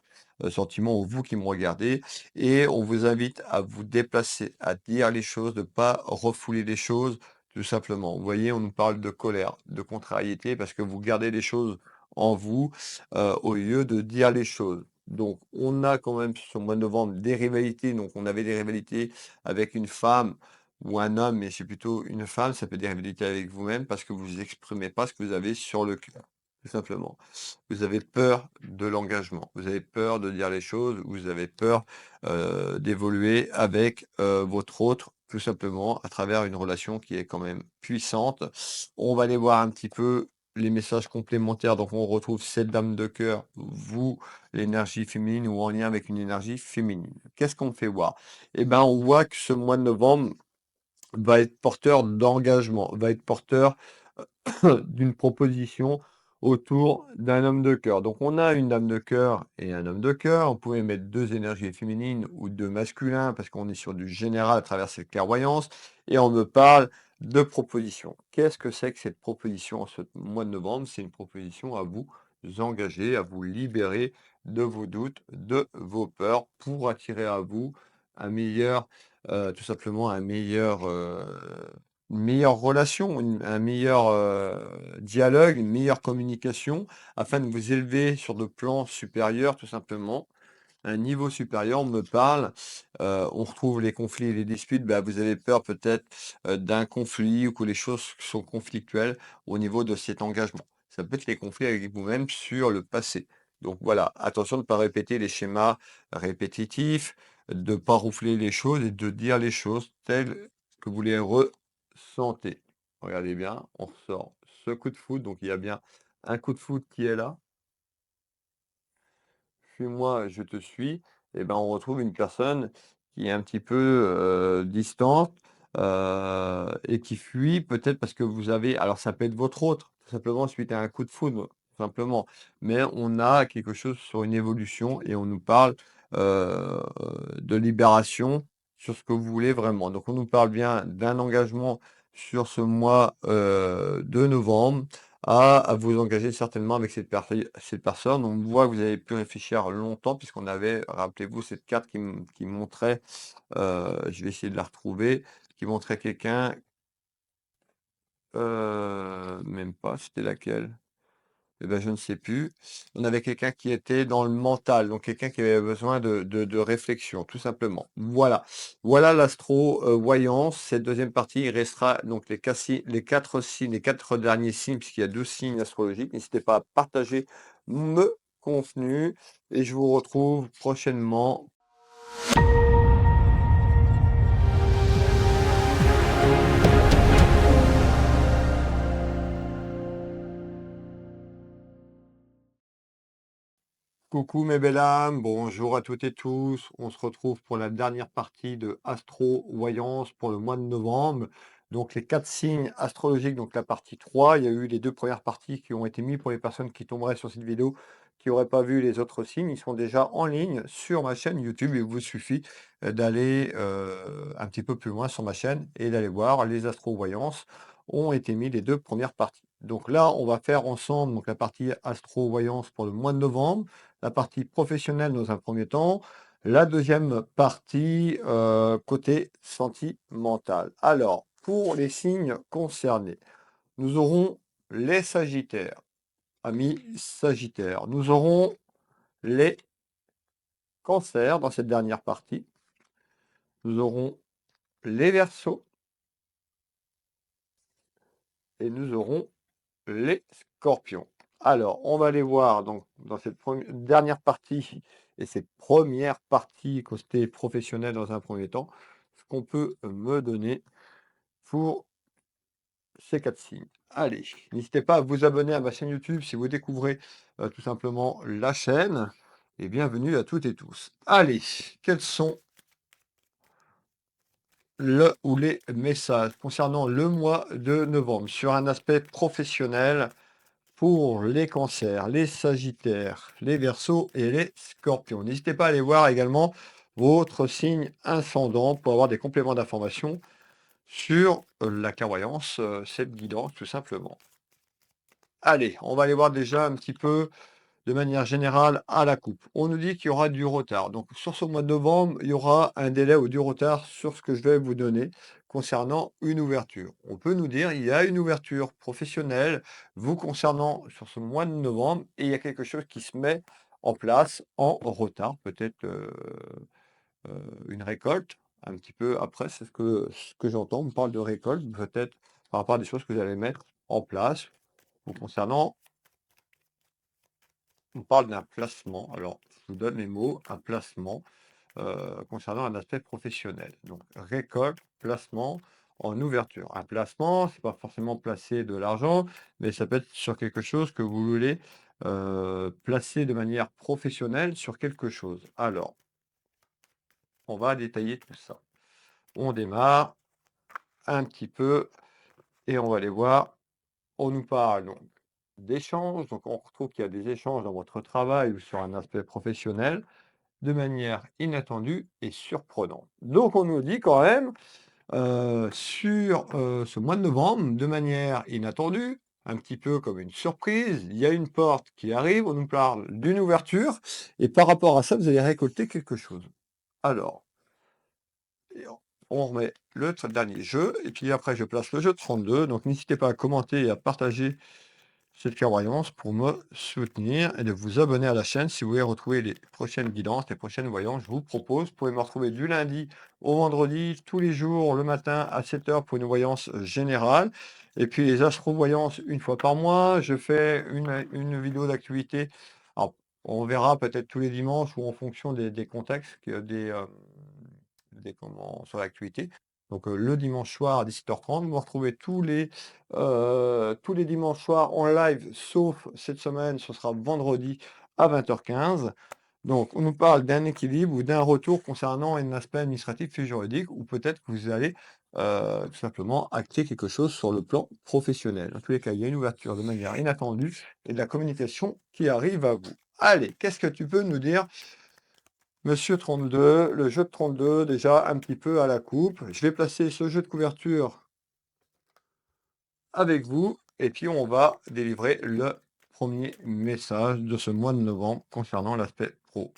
sentiments, ou vous qui me regardez, et on vous invite à vous déplacer, à dire les choses, de ne pas refouler les choses, tout simplement. Vous voyez, on nous parle de colère, de contrariété, parce que vous gardez les choses en vous au lieu de dire les choses. Donc, on a quand même sur le mois de novembre des rivalités. Donc, on avait des rivalités avec une femme ou un homme, mais c'est plutôt une femme. Ça peut être des rivalités avec vous-même parce que vous exprimez pas ce que vous avez sur le cœur, tout simplement. Vous avez peur de l'engagement. Vous avez peur de dire les choses. Vous avez peur d'évoluer avec votre autre, tout simplement, à travers une relation qui est quand même puissante. On va aller voir un petit peu les messages complémentaires. Donc, on retrouve cette dame de cœur, vous, l'énergie féminine ou en lien avec une énergie féminine. Qu'est-ce qu'on fait voir? Eh ben, on voit que ce mois de novembre va être porteur d'engagement, va être porteur d'une proposition autour d'un homme de cœur. Donc on a une dame de cœur et un homme de cœur. On pouvait mettre deux énergies féminines ou deux masculins parce qu'on est sur du général à travers cette clairvoyance. Et on me parle de proposition. Qu'est-ce que c'est que cette proposition en ce mois de novembre? C'est une proposition à vous engager, à vous libérer de vos doutes, de vos peurs pour attirer à vous un meilleur, tout simplement une meilleure relation, un meilleur dialogue, une meilleure communication, afin de vous élever sur de plans supérieurs, tout simplement. un niveau supérieur me parle, on retrouve les conflits et les disputes, bah, vous avez peur peut-être, d'un conflit ou que les choses sont conflictuelles au niveau de cet engagement. Ça peut être les conflits avec vous-même sur le passé. Donc voilà, attention de ne pas répéter les schémas répétitifs, de ne pas rouffler les choses et de dire les choses telles que vous les ressentez. Regardez bien, on ressort ce coup de foudre, donc il y a bien un coup de foudre qui est là. Suis-moi, je te suis, et ben, on retrouve une personne qui est un petit peu, distante, et qui fuit peut-être parce que vous avez alors ça peut être votre autre, tout simplement suite à un coup de foudre, tout simplement. Mais on a quelque chose sur une évolution et on nous parle, heu, de libération sur ce que vous voulez vraiment. Donc on nous parle bien d'un engagement sur ce mois, de novembre à vous engager certainement avec cette personne. On voit que vous avez pu réfléchir longtemps puisqu'on avait, rappelez-vous, cette carte qui montrait, je vais essayer de la retrouver, qui montrait quelqu'un, même pas, c'était laquelle? Eh ben, je ne sais plus. On avait quelqu'un qui était dans le mental, donc quelqu'un qui avait besoin de réflexion, tout simplement. Voilà. Voilà l'astro, voyance. Cette deuxième partie, il restera donc les 4 signes, les 4 derniers signes, puisqu'il y a 2 signes astrologiques. N'hésitez pas à partager me contenu et je vous retrouve prochainement. Coucou mes belles âmes, bonjour à toutes et tous. On se retrouve pour la dernière partie de Astro Voyance pour le mois de novembre. Donc les 4 signes astrologiques, donc la partie 3. Il y a eu les 2 premières parties qui ont été mises pour les personnes qui tomberaient sur cette vidéo, qui n'auraient pas vu les autres signes. Ils sont déjà en ligne sur ma chaîne YouTube. Il vous suffit d'aller un petit peu plus loin sur ma chaîne et d'aller voir les astro-voyances ont été mis les 2 premières parties. Donc là, on va faire ensemble donc la partie astro-voyance pour le mois de novembre, la partie professionnelle dans un premier temps, la deuxième partie côté sentimental. Alors, pour les signes concernés, nous aurons les Sagittaires, amis Sagittaires. Nous aurons les Cancers dans cette dernière partie. Nous aurons les Verseaux et nous aurons les Scorpions. Alors, on va aller voir donc dans cette dernière partie et cette première partie côté professionnel dans un premier temps, ce qu'on peut me donner pour ces 4 signes. Allez, n'hésitez pas à vous abonner à ma chaîne YouTube si vous découvrez tout simplement la chaîne. Et bienvenue à toutes et tous. Allez, quels sont le ou les messages concernant le mois de novembre sur un aspect professionnel pour les cancers, les sagittaires, les verseaux et les scorpions? N'hésitez pas à aller voir également votre signe ascendant pour avoir des compléments d'information sur la clairvoyance, cette guidance tout simplement. Allez, on va aller voir déjà un petit peu de manière générale à la coupe. On nous dit qu'il y aura du retard. Donc sur ce mois de novembre, il y aura un délai ou du retard sur ce que je vais vous donner concernant une ouverture. On peut nous dire il y a une ouverture professionnelle vous concernant sur ce mois de novembre et il y a quelque chose qui se met en place en retard, peut-être une récolte. Un petit peu après, c'est ce que j'entends. On me parle de récolte, peut-être par rapport à des choses que vous allez mettre en place vous concernant. On parle d'un placement. Alors, je vous donne les mots, un placement concernant un aspect professionnel. Donc, récolte, placement en ouverture. Un placement, c'est pas forcément placer de l'argent, mais ça peut être sur quelque chose que vous voulez placer de manière professionnelle sur quelque chose. Alors, on va détailler tout ça. On démarre un petit peu et on va aller voir. On nous parle donc d'échanges. Donc, on retrouve qu'il y a des échanges dans votre travail ou sur un aspect professionnel de manière inattendue et surprenante. Donc on nous dit quand même, sur, ce mois de novembre, de manière inattendue, un petit peu comme une surprise, il y a une porte qui arrive, on nous parle d'une ouverture et par rapport à ça, vous allez récolter quelque chose. Alors, et on remet dernier jeu et puis après je place le jeu de 32, donc n'hésitez pas à commenter et à partager cette clairvoyance pour me soutenir et de vous abonner à la chaîne si vous voulez retrouver les prochaines guidances, les prochaines voyances. Je vous propose, vous pouvez me retrouver du lundi au vendredi, tous les jours, le matin à 7 heures pour une voyance générale. Et puis les astro-voyances une fois par mois. Je fais une vidéo d'activité. Alors, on verra peut-être tous les dimanches ou en fonction des contextes, sur l'activité. Donc le dimanche soir à 17h30, vous me retrouvez tous les dimanches soirs en live, sauf cette semaine, ce sera vendredi à 20h15. Donc, on nous parle d'un équilibre ou d'un retour concernant un aspect administratif et juridique, ou peut-être que vous allez tout simplement acter quelque chose sur le plan professionnel. Dans tous les cas, il y a une ouverture de manière inattendue et de la communication qui arrive à vous. Allez, qu'est-ce que tu peux nous dire, Monsieur 32, le jeu de 32, déjà un petit peu à la coupe. Je vais placer ce jeu de couverture avec vous, et puis on va délivrer le premier message de ce mois de novembre concernant l'aspect pro.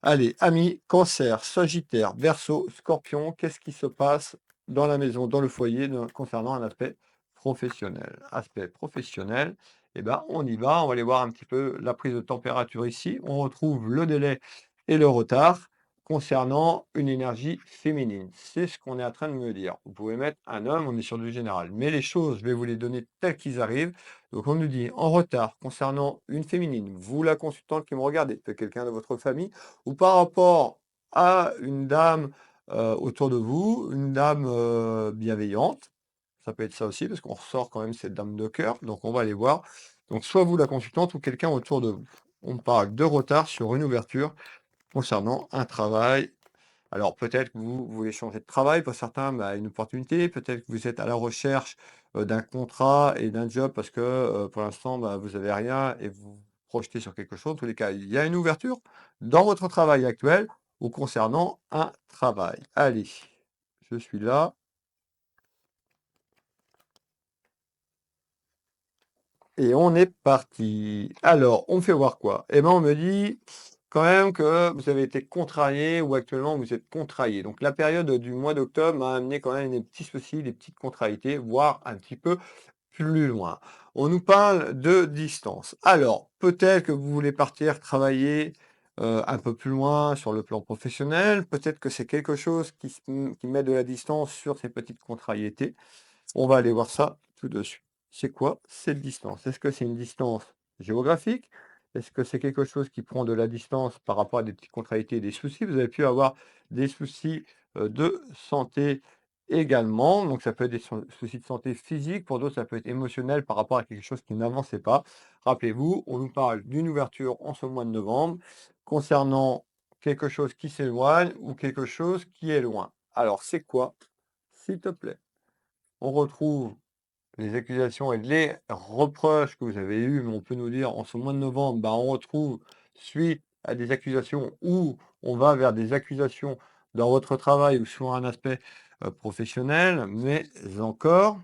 Allez, amis, cancer, sagittaire, verseau, scorpion, qu'est-ce qui se passe dans la maison, dans le foyer, concernant un aspect professionnel? Aspect professionnel, eh ben, on y va, on va aller voir un petit peu la prise de température ici. On retrouve le délai et le retard concernant une énergie féminine. C'est ce qu'on est en train de me dire. Vous pouvez mettre un homme, on est sur du général. Mais les choses, je vais vous les donner telles qu'ils arrivent. Donc on nous dit en retard concernant une féminine, vous la consultante qui me regardez, peut-être quelqu'un de votre famille, ou par rapport à une dame autour de vous, une dame bienveillante. Ça peut être ça aussi, parce qu'on ressort quand même cette dame de cœur. Donc on va aller voir. Donc soit vous la consultante ou quelqu'un autour de vous. On parle de retard sur une ouverture concernant un travail. Alors peut-être que vous voulez changer de travail, pour certains, bah, une opportunité, peut-être que vous êtes à la recherche d'un contrat et d'un job parce que pour l'instant, bah, vous n'avez rien et vous vous projetez sur quelque chose. En tous les cas, il y a une ouverture dans votre travail actuel ou concernant un travail. Allez, je suis là et on est parti. Alors, on me fait voir quoi? Eh ben, on me dit quand même que vous avez été contrarié ou actuellement vous êtes contrarié. Donc la période du mois d'octobre m'a amené quand même des petits soucis, des petites contrariétés, voire un petit peu plus loin. On nous parle de distance. Alors, peut-être que vous voulez partir travailler un peu plus loin sur le plan professionnel. Peut-être que c'est quelque chose qui met de la distance sur ces petites contrariétés. On va aller voir ça tout de suite. C'est quoi cette distance? Est-ce que c'est une distance géographique? Est-ce que c'est quelque chose qui prend de la distance par rapport à des petites contrariétés et des soucis? Vous avez pu avoir des soucis de santé également. Donc ça peut être des soucis de santé physique, pour d'autres ça peut être émotionnel par rapport à quelque chose qui n'avançait pas. Rappelez-vous, on nous parle d'une ouverture en ce mois de novembre concernant quelque chose qui s'éloigne ou quelque chose qui est loin. Alors c'est quoi, s'il te plaît? On retrouve les accusations et les reproches que vous avez eus, mais on peut nous dire en ce mois de novembre, bah, on retrouve suite à des accusations ou on va vers des accusations dans votre travail ou sur un aspect professionnel, mais encore,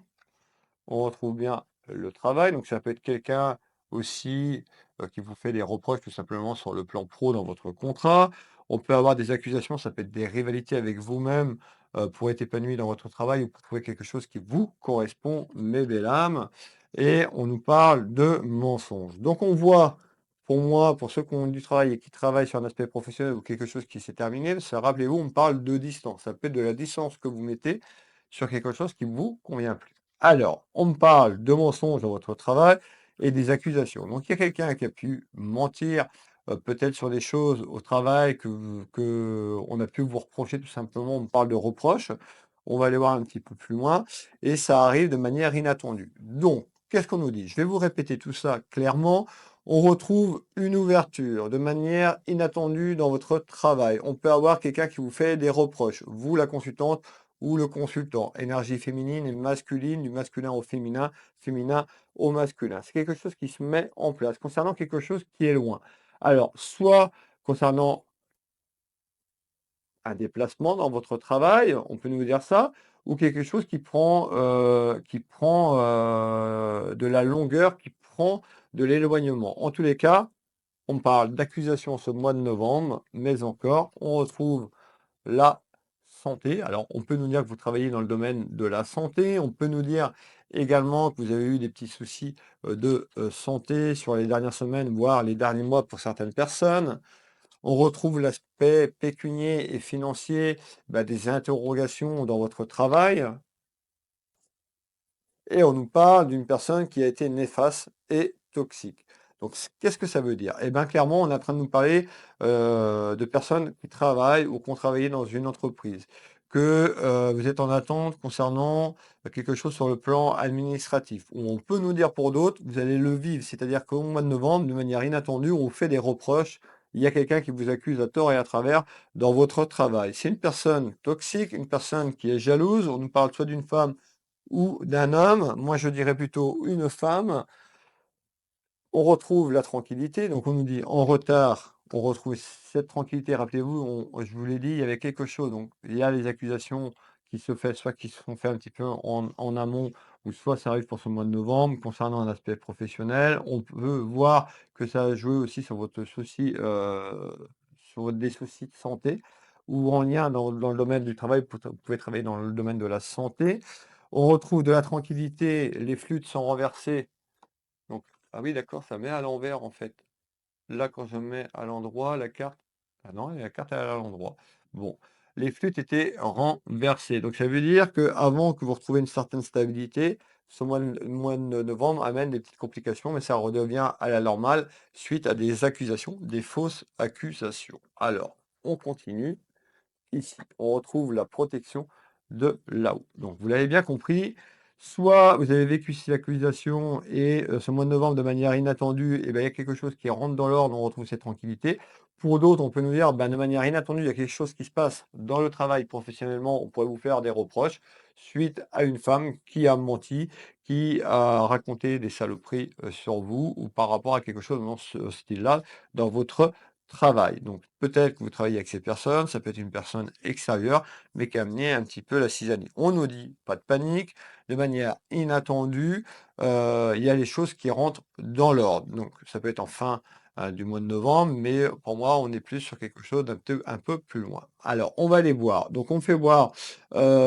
on retrouve bien le travail. Donc ça peut être quelqu'un aussi qui vous fait des reproches tout simplement sur le plan pro dans votre contrat. On peut avoir des accusations, ça peut être des rivalités avec vous-même pour être épanoui dans votre travail ou pour trouver quelque chose qui vous correspond, mes belles âmes. Et on nous parle de mensonges. Donc on voit, pour moi, pour ceux qui ont du travail et qui travaillent sur un aspect professionnel ou quelque chose qui s'est terminé, ça, rappelez-vous, on me parle de distance. Ça peut être de la distance que vous mettez sur quelque chose qui ne vous convient plus. Alors, on me parle de mensonges dans votre travail et des accusations. Donc, il y a quelqu'un qui a pu mentir, peut-être sur des choses au travail que on a pu vous reprocher tout simplement. On me parle de reproches. On va aller voir un petit peu plus loin et ça arrive de manière inattendue. Donc, qu'est-ce qu'on nous dit? Je vais vous répéter tout ça clairement. On retrouve une ouverture de manière inattendue dans votre travail. On peut avoir quelqu'un qui vous fait des reproches. Vous, la consultante, ou le consultant. Énergie féminine et masculine, du masculin au féminin, féminin au masculin. C'est quelque chose qui se met en place concernant quelque chose qui est loin. Alors, soit concernant un déplacement dans votre travail, on peut nous dire ça, ou quelque chose qui prend de la longueur, qui prend de l'éloignement. En tous les cas, on parle d'accusation ce mois de novembre, mais encore, on retrouve la santé. Alors, on peut nous dire que vous travaillez dans le domaine de la santé. On peut nous dire également que vous avez eu des petits soucis de santé sur les dernières semaines, voire les derniers mois pour certaines personnes. On retrouve l'aspect pécunier et financier, bah, des interrogations dans votre travail. Et on nous parle d'une personne qui a été néfaste et toxique. Donc, qu'est-ce que ça veut dire? Eh bien, clairement, on est en train de nous parler de personnes qui travaillent ou qui ont travaillé dans une entreprise, que vous êtes en attente concernant quelque chose sur le plan administratif, ou on peut nous dire pour d'autres, vous allez le vivre, c'est-à-dire qu'au mois de novembre, de manière inattendue, on vous fait des reproches. Il y a quelqu'un qui vous accuse à tort et à travers dans votre travail. C'est une personne toxique, une personne qui est jalouse. On nous parle soit d'une femme ou d'un homme, moi je dirais plutôt une femme, on retrouve la tranquillité. Donc on nous dit en retard, on retrouve cette tranquillité. Rappelez-vous, je vous l'ai dit, il y avait quelque chose. Donc il y a les accusations qui se fait, soit qui se sont faites un petit peu en amont, ou soit ça arrive pour ce mois de novembre. Concernant un aspect professionnel, on peut voir que ça a joué aussi sur votre souci, des soucis de santé, ou en lien dans le domaine du travail, vous pouvez travailler dans le domaine de la santé. On retrouve de la tranquillité, les flûtes sont renversées. Donc, ah oui, d'accord, ça met à l'envers en fait. Là, quand je mets à l'endroit, la carte. Ah non, la carte est à l'endroit. Bon, les flûtes étaient renversées. Donc, ça veut dire qu'avant que vous retrouviez une certaine stabilité, ce mois de novembre amène des petites complications, mais ça redevient à la normale suite à des accusations, des fausses accusations. Alors, on continue. Ici, on retrouve la protection de là-haut. Donc, vous l'avez bien compris, soit vous avez vécu ces accusations et ce mois de novembre, de manière inattendue, eh ben, il y a quelque chose qui rentre dans l'ordre, on retrouve cette tranquillité. Pour d'autres, on peut nous dire, ben, de manière inattendue, il y a quelque chose qui se passe dans le travail professionnellement, on pourrait vous faire des reproches suite à une femme qui a menti, qui a raconté des saloperies sur vous ou par rapport à quelque chose dans ce style-là dans votre travail. Donc peut-être que vous travaillez avec ces personnes, ça peut être une personne extérieure, mais qui a amené un petit peu la cisanie. On nous dit, pas de panique, de manière inattendue, il y a les choses qui rentrent dans l'ordre. Donc ça peut être en fin du mois de novembre, mais pour moi, on est plus sur quelque chose un peu plus loin. Alors, on va les voir. Donc, on fait voir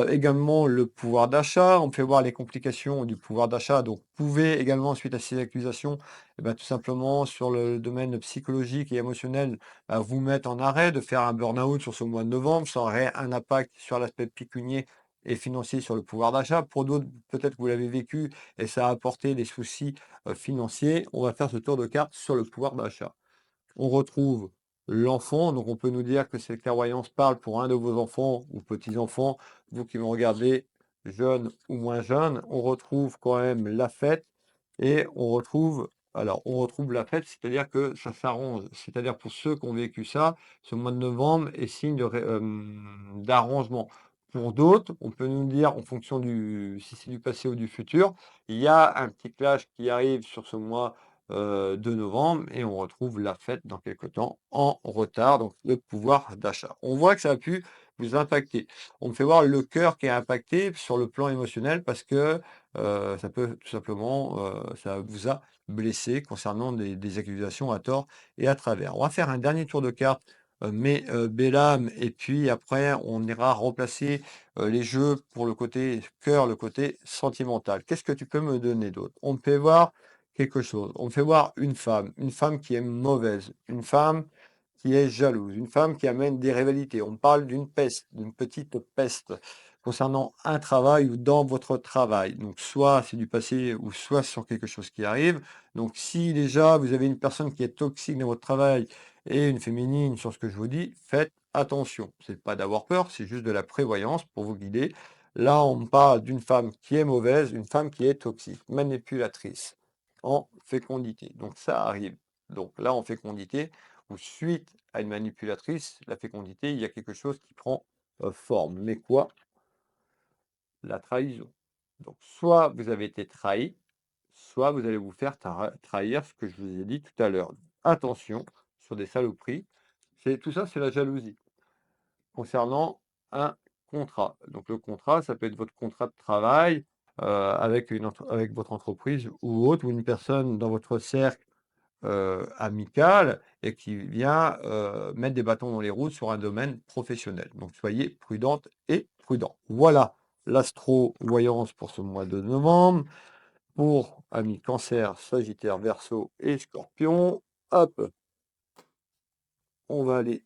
également le pouvoir d'achat, on fait voir les complications du pouvoir d'achat. Donc, vous pouvez également, suite à ces accusations, eh ben, tout simplement, sur le domaine psychologique et émotionnel, vous mettre en arrêt, de faire un burn-out sur ce mois de novembre. Ça aurait un impact sur l'aspect pécunier et financier sur le pouvoir d'achat. Pour d'autres, peut-être que vous l'avez vécu et ça a apporté des soucis financiers. On va faire ce tour de carte sur le pouvoir d'achat. On retrouve l'enfant, donc on peut nous dire que cette clairvoyance parle pour un de vos enfants ou petits-enfants, vous qui me regardez, jeunes ou moins jeunes. On retrouve quand même la fête et on retrouve la fête, c'est-à-dire que ça s'arrange. C'est-à-dire pour ceux qui ont vécu ça, ce mois de novembre est signe d'arrangement. Pour d'autres, on peut nous dire, en fonction si c'est du passé ou du futur, il y a un petit clash qui arrive sur ce mois de novembre et on retrouve la fête dans quelque temps en retard, donc le pouvoir d'achat. On voit que ça a pu vous impacter. On me fait voir le cœur qui est impacté sur le plan émotionnel parce que ça peut tout simplement, ça vous a blessé concernant des accusations à tort et à travers. On va faire un dernier tour de cartes, mais belle âme, et puis après on ira remplacer les jeux pour le côté cœur, le côté sentimental. Qu'est-ce que tu peux me donner d'autre? On me fait voir quelque chose. On me fait voir une femme qui est mauvaise, une femme qui est jalouse, une femme qui amène des rivalités. On me parle d'une peste, d'une petite peste concernant un travail ou dans votre travail. Donc soit c'est du passé ou soit sur quelque chose qui arrive. Donc si déjà vous avez une personne qui est toxique dans votre travail et une féminine sur ce que je vous dis, faites attention. C'est pas d'avoir peur, c'est juste de la prévoyance pour vous guider. Là, on me parle d'une femme qui est mauvaise, une femme qui est toxique, manipulatrice en fécondité. Donc ça arrive. Donc là, en fécondité, ou suite à une manipulatrice, la fécondité, il y a quelque chose qui prend forme. Mais quoi? La trahison. Donc soit vous avez été trahi, soit vous allez vous faire trahir, ce que je vous ai dit tout à l'heure. Attention sur des saloperies. Tout ça, c'est la jalousie. Concernant un contrat. Donc le contrat, ça peut être votre contrat de travail avec votre entreprise ou autre, ou une personne dans votre cercle amical et qui vient mettre des bâtons dans les roues sur un domaine professionnel. Donc soyez prudente et prudent. Voilà. l'astro-voyance pour ce mois de novembre. Pour amis Cancer, Sagittaire, Verseau et Scorpion. Hop, on va aller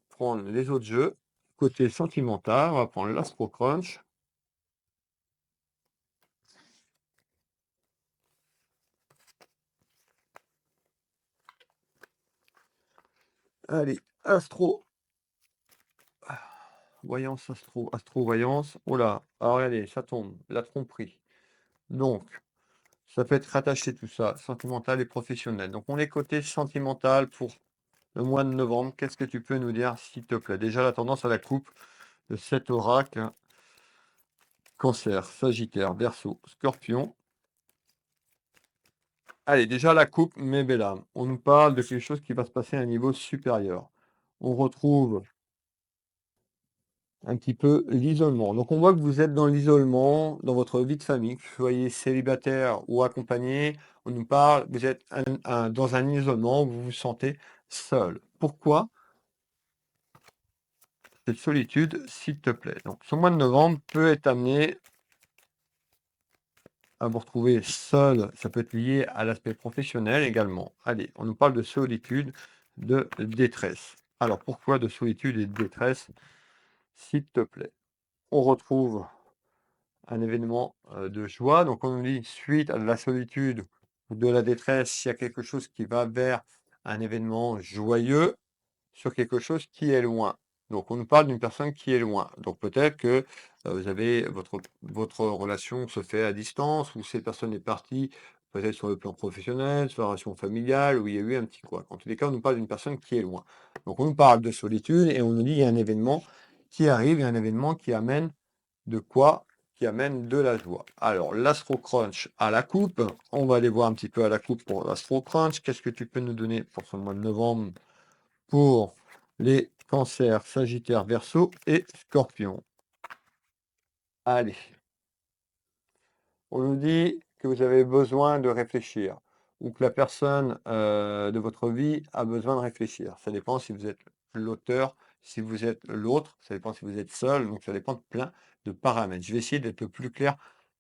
prendre les autres jeux. Côté sentimental, on va prendre l'Astro Crunch. Allez, Astro. Voyance, Astro, Voyance. Oh là, alors regardez, ça tombe, la tromperie. Donc, ça peut être rattaché tout ça, sentimental et professionnel. Donc, on est côté sentimental pour le mois de novembre. Qu'est-ce que tu peux nous dire, s'il te plaît? Déjà, la tendance à la coupe de cet oracle. Cancer, Sagittaire, Verseau, Scorpion. Allez, déjà la coupe, mes belles âmes. On nous parle de quelque chose qui va se passer à un niveau supérieur. On retrouve un petit peu l'isolement. Donc on voit que vous êtes dans l'isolement, dans votre vie de famille, que vous soyez célibataire ou accompagné. On nous parle, vous êtes dans un isolement, vous vous sentez seul. Pourquoi cette solitude, s'il te plaît? Donc ce mois de novembre peut être amené à vous retrouver seul, ça peut être lié à l'aspect professionnel également. Allez, on nous parle de solitude, de détresse. Alors pourquoi de solitude et de détresse, s'il te plaît? On retrouve un événement de joie, donc on nous dit suite à de la solitude ou de la détresse, s'il y a quelque chose qui va vers un événement joyeux, sur quelque chose qui est loin. Donc on nous parle d'une personne qui est loin. Donc peut-être que vous avez votre relation se fait à distance, ou cette personne est partie peut-être sur le plan professionnel, sur la relation familiale, où il y a eu un petit quoi. En tous les cas, on nous parle d'une personne qui est loin. Donc on nous parle de solitude et on nous dit il y a un événement qui arrive, il y a un événement qui amène de quoi? Qui amène de la joie. Alors l'Astro Crunch à la coupe, on va aller voir un petit peu à la coupe pour l'Astro Crunch. Qu'est-ce que tu peux nous donner pour ce mois de novembre pour les cancers, sagittaires, verseau et scorpions? Allez, on nous dit que vous avez besoin de réfléchir, ou que la personne de votre vie a besoin de réfléchir. Ça dépend si vous êtes l'auteur, si vous êtes l'autre, ça dépend si vous êtes seul, donc ça dépend de plein de paramètres. Je vais essayer d'être le plus clair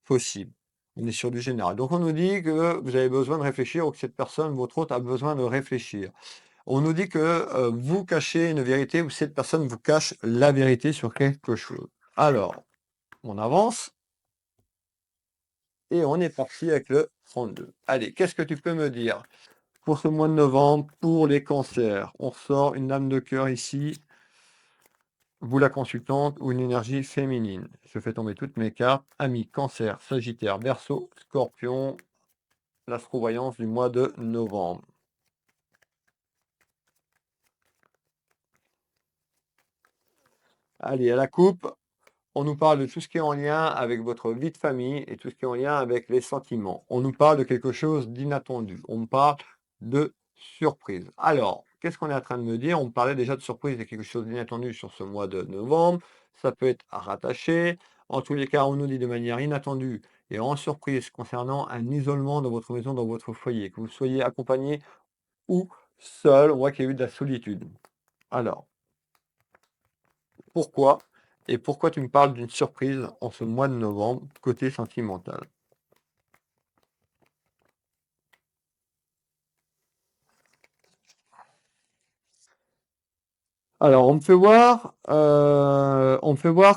possible. On est sur du général. Donc on nous dit que vous avez besoin de réfléchir, ou que cette personne, votre autre, a besoin de réfléchir. On nous dit que vous cachez une vérité, ou cette personne vous cache la vérité sur quelque chose. Alors, on avance et on est parti avec le 32. Allez, qu'est-ce que tu peux me dire pour ce mois de novembre, pour les cancers? On sort une dame de cœur ici, vous la consultante, ou une énergie féminine. Je fais tomber toutes mes cartes. Amis, cancer, sagittaire, verseau, scorpion, l'astrovoyance du mois de novembre. Allez, à la coupe, on nous parle de tout ce qui est en lien avec votre vie de famille et tout ce qui est en lien avec les sentiments. On nous parle de quelque chose d'inattendu. On nous parle de surprise. Alors, qu'est-ce qu'on est en train de me dire? On me parlait déjà de surprise et quelque chose d'inattendu sur ce mois de novembre. Ça peut être rattaché. En tous les cas, on nous dit de manière inattendue et en surprise concernant un isolement dans votre maison, dans votre foyer, que vous soyez accompagné ou seul. On voit qu'il y a eu de la solitude. Alors, pourquoi? Et pourquoi tu me parles d'une surprise en ce mois de novembre, côté sentimental? Alors, on me fait voir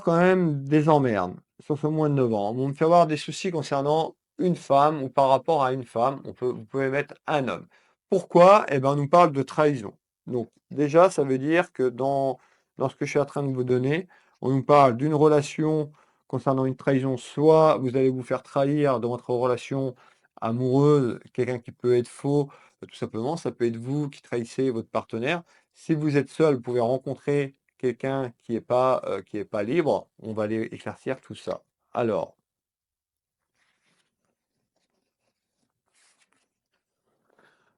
quand même des emmerdes sur ce mois de novembre. On me fait voir des soucis concernant une femme, ou par rapport à une femme. Vous pouvez mettre un homme. Pourquoi? Eh ben, on nous parle de trahison. Donc, déjà, ça veut dire que dans ce que je suis en train de vous donner, on nous parle d'une relation concernant une trahison. Soit vous allez vous faire trahir dans votre relation amoureuse, quelqu'un qui peut être faux, tout simplement. Ça peut être vous qui trahissez votre partenaire. Si vous êtes seul, vous pouvez rencontrer quelqu'un qui est pas libre. On va aller éclaircir tout ça. Alors,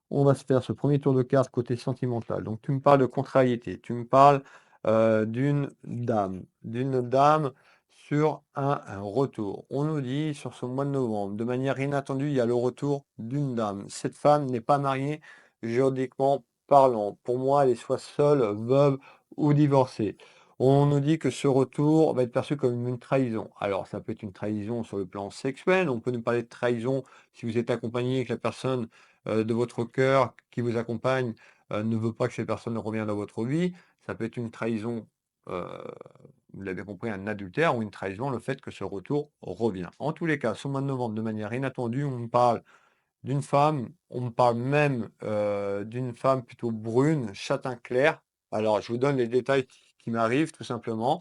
on va se faire ce premier tour de cartes côté sentimental. Donc, tu me parles de contrariété, tu me parles d'une dame sur un retour. On nous dit sur ce mois de novembre, de manière inattendue, il y a le retour d'une dame. Cette femme n'est pas mariée juridiquement parlant. Pour moi, elle est soit seule, veuve ou divorcée. On nous dit que ce retour va être perçu comme une trahison. Alors, ça peut être une trahison sur le plan sexuel. On peut nous parler de trahison si vous êtes accompagné et que la personne de votre cœur qui vous accompagne ne veut pas que cette personne revienne dans votre vie. Ça peut être une trahison, euh, vous l'avez compris, un adultère ou une trahison, le fait que ce retour revient. En tous les cas, ce mois de novembre, de manière inattendue, on me parle d'une femme, on me parle même d'une femme plutôt brune, châtain clair. Alors, je vous donne les détails qui m'arrivent tout simplement.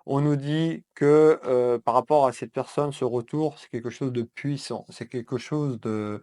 On nous dit que par rapport à cette personne, ce retour, c'est quelque chose de puissant, c'est quelque chose de,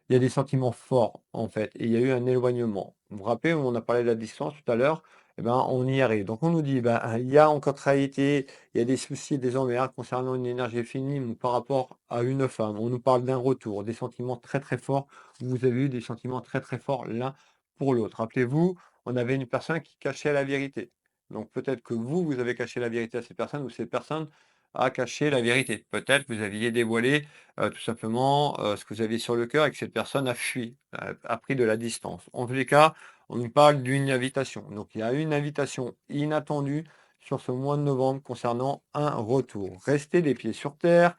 il y a des sentiments forts, en fait, et il y a eu un éloignement. Vous vous rappelez, on a parlé de la distance tout à l'heure, eh ben, on y arrive. Donc on nous dit, ben, il y a en contrariété, il y a des soucis, des emmerdes concernant une énergie féminine ou par rapport à une femme. On nous parle d'un retour, des sentiments très très forts. Vous avez eu des sentiments très très forts l'un pour l'autre. Rappelez-vous, on avait une personne qui cachait la vérité. Donc peut-être que vous, vous avez caché la vérité à cette personne ou cette personne a caché la vérité. Peut-être que vous aviez dévoilé tout simplement, ce que vous aviez sur le cœur et que cette personne a fui, a pris de la distance. En tous les cas, on nous parle d'une invitation. Donc il y a une invitation inattendue sur ce mois de novembre concernant un retour. Restez les pieds sur terre.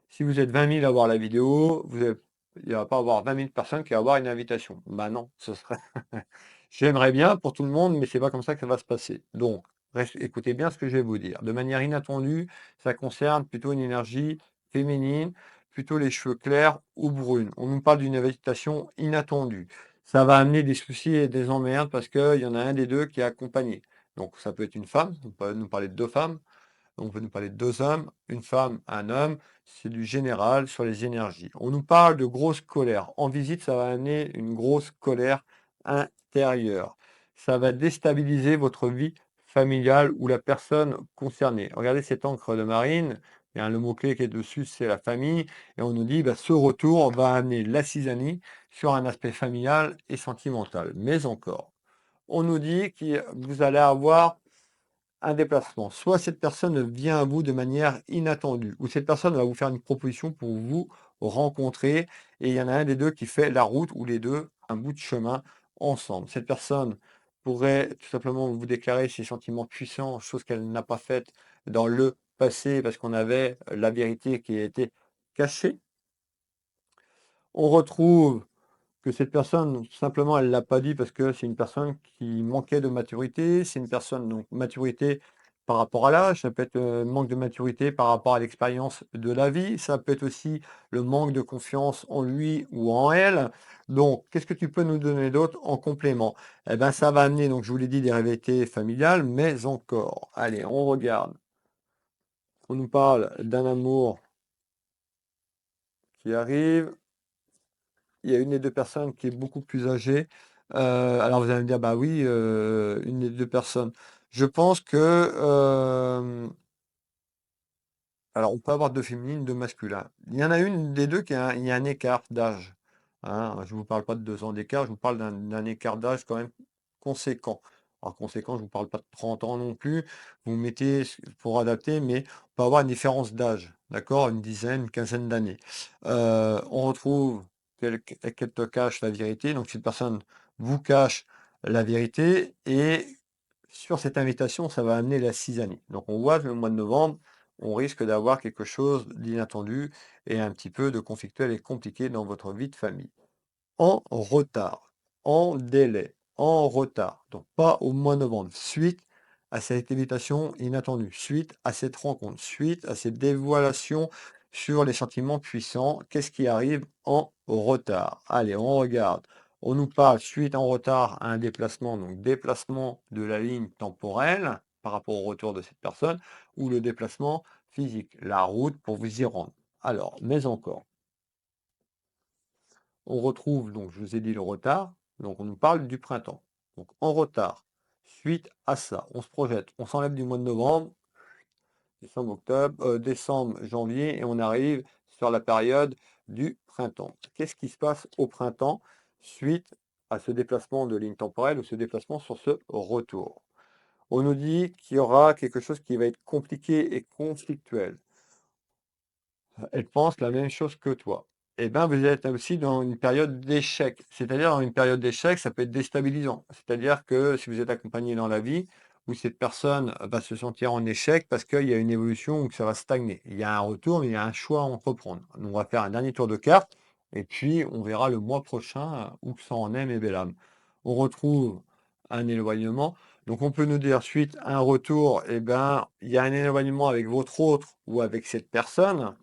Si vous êtes 20 000 à voir la vidéo, il ne va pas avoir 20 000 personnes qui vont avoir une invitation. Bah non, ce serait j'aimerais bien pour tout le monde, mais c'est pas comme ça que ça va se passer. Donc, écoutez bien ce que je vais vous dire. De manière inattendue, ça concerne plutôt une énergie féminine, plutôt les cheveux clairs ou brunes. On nous parle d'une invitation inattendue. Ça va amener des soucis et des emmerdes parce qu'il y en a un des deux qui est accompagné. Donc, ça peut être une femme, on peut nous parler de deux femmes, on peut nous parler de deux hommes, une femme, un homme. C'est du général sur les énergies. On nous parle de grosse colère. En visite, ça va amener une grosse colère intérieure. Ça va déstabiliser votre vie familiale ou la personne concernée. Regardez cette encre de marine. Il y a le mot-clé qui est dessus, c'est la famille. Et on nous dit, bah, ce retour va amener la cisanie sur un aspect familial et sentimental. Mais encore, on nous dit que vous allez avoir un déplacement. Soit cette personne vient à vous de manière inattendue, ou cette personne va vous faire une proposition pour vous rencontrer, et il y en a un des deux qui fait la route, ou les deux un bout de chemin ensemble. Cette personne pourrait tout simplement vous déclarer ses sentiments puissants, chose qu'elle n'a pas faite dans le passé, parce qu'on avait la vérité qui a été cachée. On retrouve que cette personne, simplement, elle l'a pas dit parce que c'est une personne qui manquait de maturité. C'est une personne, donc maturité par rapport à l'âge, ça peut être manque de maturité par rapport à l'expérience de la vie, ça peut être aussi le manque de confiance en lui ou en elle. Donc, qu'est-ce que tu peux nous donner d'autre en complément? Eh bien, ça va amener, donc je vous l'ai dit, des rivalités familiales, mais encore. Allez, on regarde. On nous parle d'un amour qui arrive. Il y a une des 2 personnes qui est beaucoup plus âgée. Alors vous allez me dire: «Bah oui, une des 2 personnes». Je pense que, alors on peut avoir 2 féminines, 2 masculins. Il y en a une des 2 qui a il y a un écart d'âge, hein. Je ne vous parle pas de 2 ans d'écart, je vous parle d'un écart d'âge quand même conséquent. Alors conséquent, je ne vous parle pas de 30 ans non plus. Vous mettez ce pour adapter, mais on peut avoir une différence d'âge, d'accord? Une dizaine, une quinzaine d'années. On retrouve qu'elle te cache la vérité, donc cette personne vous cache la vérité et sur cette invitation, ça va amener la cisanie. Donc on voit que le mois de novembre, on risque d'avoir quelque chose d'inattendu et un petit peu de conflictuel et compliqué dans votre vie de famille. En retard, en délai, en retard, donc pas au mois de novembre, suite à cette invitation inattendue, suite à cette rencontre, suite à cette dévoilation sur les sentiments puissants, qu'est-ce qui arrive en retard? Allez, on regarde. On nous parle suite en retard à un déplacement, donc déplacement de la ligne temporelle par rapport au retour de cette personne, ou le déplacement physique, la route pour vous y rendre. Alors, mais encore. On retrouve, donc je vous ai dit le retard, donc on nous parle du printemps. Donc en retard, suite à ça, on se projette, on s'enlève du mois de novembre, décembre, octobre, décembre, janvier, et on arrive sur la période du printemps. Qu'est-ce qui se passe au printemps suite à ce déplacement de ligne temporelle ou ce déplacement sur ce retour? On nous dit qu'il y aura quelque chose qui va être compliqué et conflictuel. Elle pense la même chose que toi. Eh bien, vous êtes aussi dans une période d'échec. C'est-à-dire, dans une période d'échec, ça peut être déstabilisant. C'est-à-dire que si vous êtes accompagné dans la vie, où cette personne va se sentir en échec parce qu'il y a une évolution ou que ça va stagner. Il y a un retour, mais il y a un choix à entreprendre. Donc, on va faire un dernier tour de cartes et puis on verra le mois prochain où que ça en est, mes belles âmes. On retrouve un éloignement. Donc, on peut nous dire suite à un retour, eh ben, il y a un éloignement avec votre autre ou avec cette personne.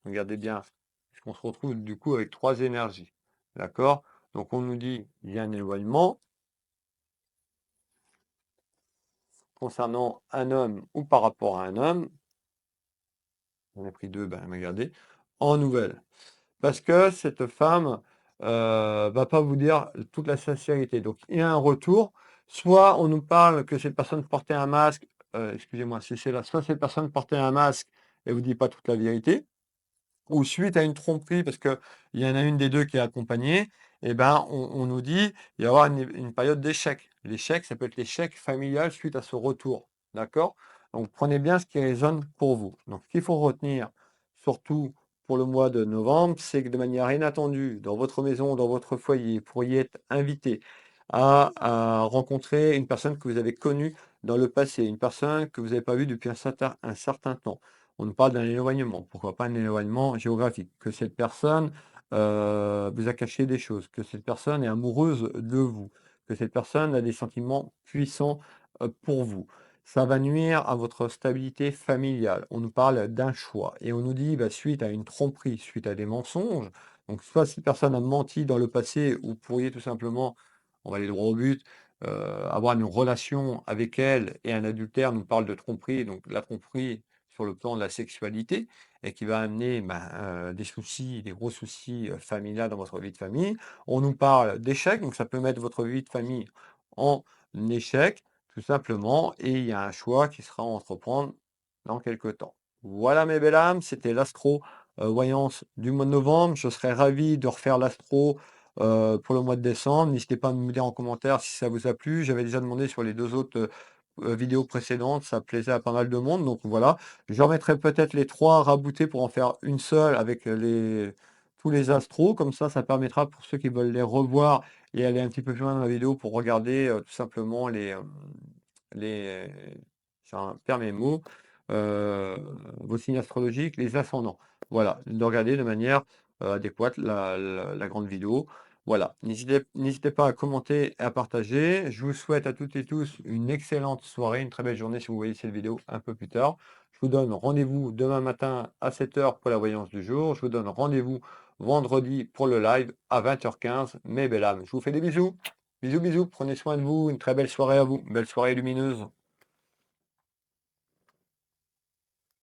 Regardez bien, parce qu'on se retrouve du coup avec trois énergies. D'accord? Donc, on nous dit, il y a un éloignement concernant un homme ou par rapport à un homme. On a pris deux, ben, regardez, en nouvelle. Parce que cette femme va pas vous dire toute la sincérité. Donc, il y a un retour. Soit on nous parle que cette personne portait un masque, excusez-moi, c'est là, soit cette personne portait un masque et vous dit pas toute la vérité, ou suite à une tromperie, parce qu'il y en a une des deux qui est accompagnée, et ben, on nous dit il va y avoir une période d'échec. L'échec, ça peut être l'échec familial suite à ce retour. D'accord? Donc, prenez bien ce qui résonne pour vous. Donc, ce qu'il faut retenir, surtout pour le mois de novembre, c'est que de manière inattendue, dans votre maison, dans votre foyer, vous pourriez être invité à rencontrer une personne que vous avez connue dans le passé, une personne que vous n'avez pas vue depuis un certain temps. On nous parle d'un éloignement, pourquoi pas un éloignement géographique, que cette personne vous a caché des choses, que cette personne est amoureuse de vous, que cette personne a des sentiments puissants pour vous. Ça va nuire à votre stabilité familiale. On nous parle d'un choix et on nous dit, bah, suite à une tromperie, suite à des mensonges, donc soit cette personne a menti dans le passé, ou vous pourriez tout simplement, on va aller droit au but, avoir une relation avec elle et un adultère nous parle de tromperie, donc la tromperie sur le plan de la sexualité et qui va amener des soucis, des gros soucis familiaux dans votre vie de famille. On nous parle d'échec, donc ça peut mettre votre vie de famille en échec, tout simplement, et il y a un choix qui sera à entreprendre dans quelques temps. Voilà mes belles âmes, c'était l'astro voyance du mois de novembre. Je serais ravi de refaire l'astro pour le mois de décembre. N'hésitez pas à me dire en commentaire si ça vous a plu. J'avais déjà demandé sur les deux autres vidéos précédentes, ça plaisait à pas mal de monde. Donc voilà, je remettrai peut-être les trois raboutés pour en faire une seule avec tous les astros. Comme ça permettra pour ceux qui veulent les revoir et aller un petit peu plus loin dans la vidéo pour regarder tout simplement les j'en perds mes mots, euh, vos signes astrologiques, les ascendants. Voilà, de regarder de manière adéquate la grande vidéo. Voilà, n'hésitez pas à commenter et à partager. Je vous souhaite à toutes et tous une excellente soirée, une très belle journée si vous voyez cette vidéo un peu plus tard. Je vous donne rendez-vous demain matin à 7 heures pour la voyance du jour. Je vous donne rendez-vous vendredi pour le live à 20h15. Mes belles âmes, je vous fais des bisous. Bisous, bisous, prenez soin de vous, une très belle soirée à vous, belle soirée lumineuse.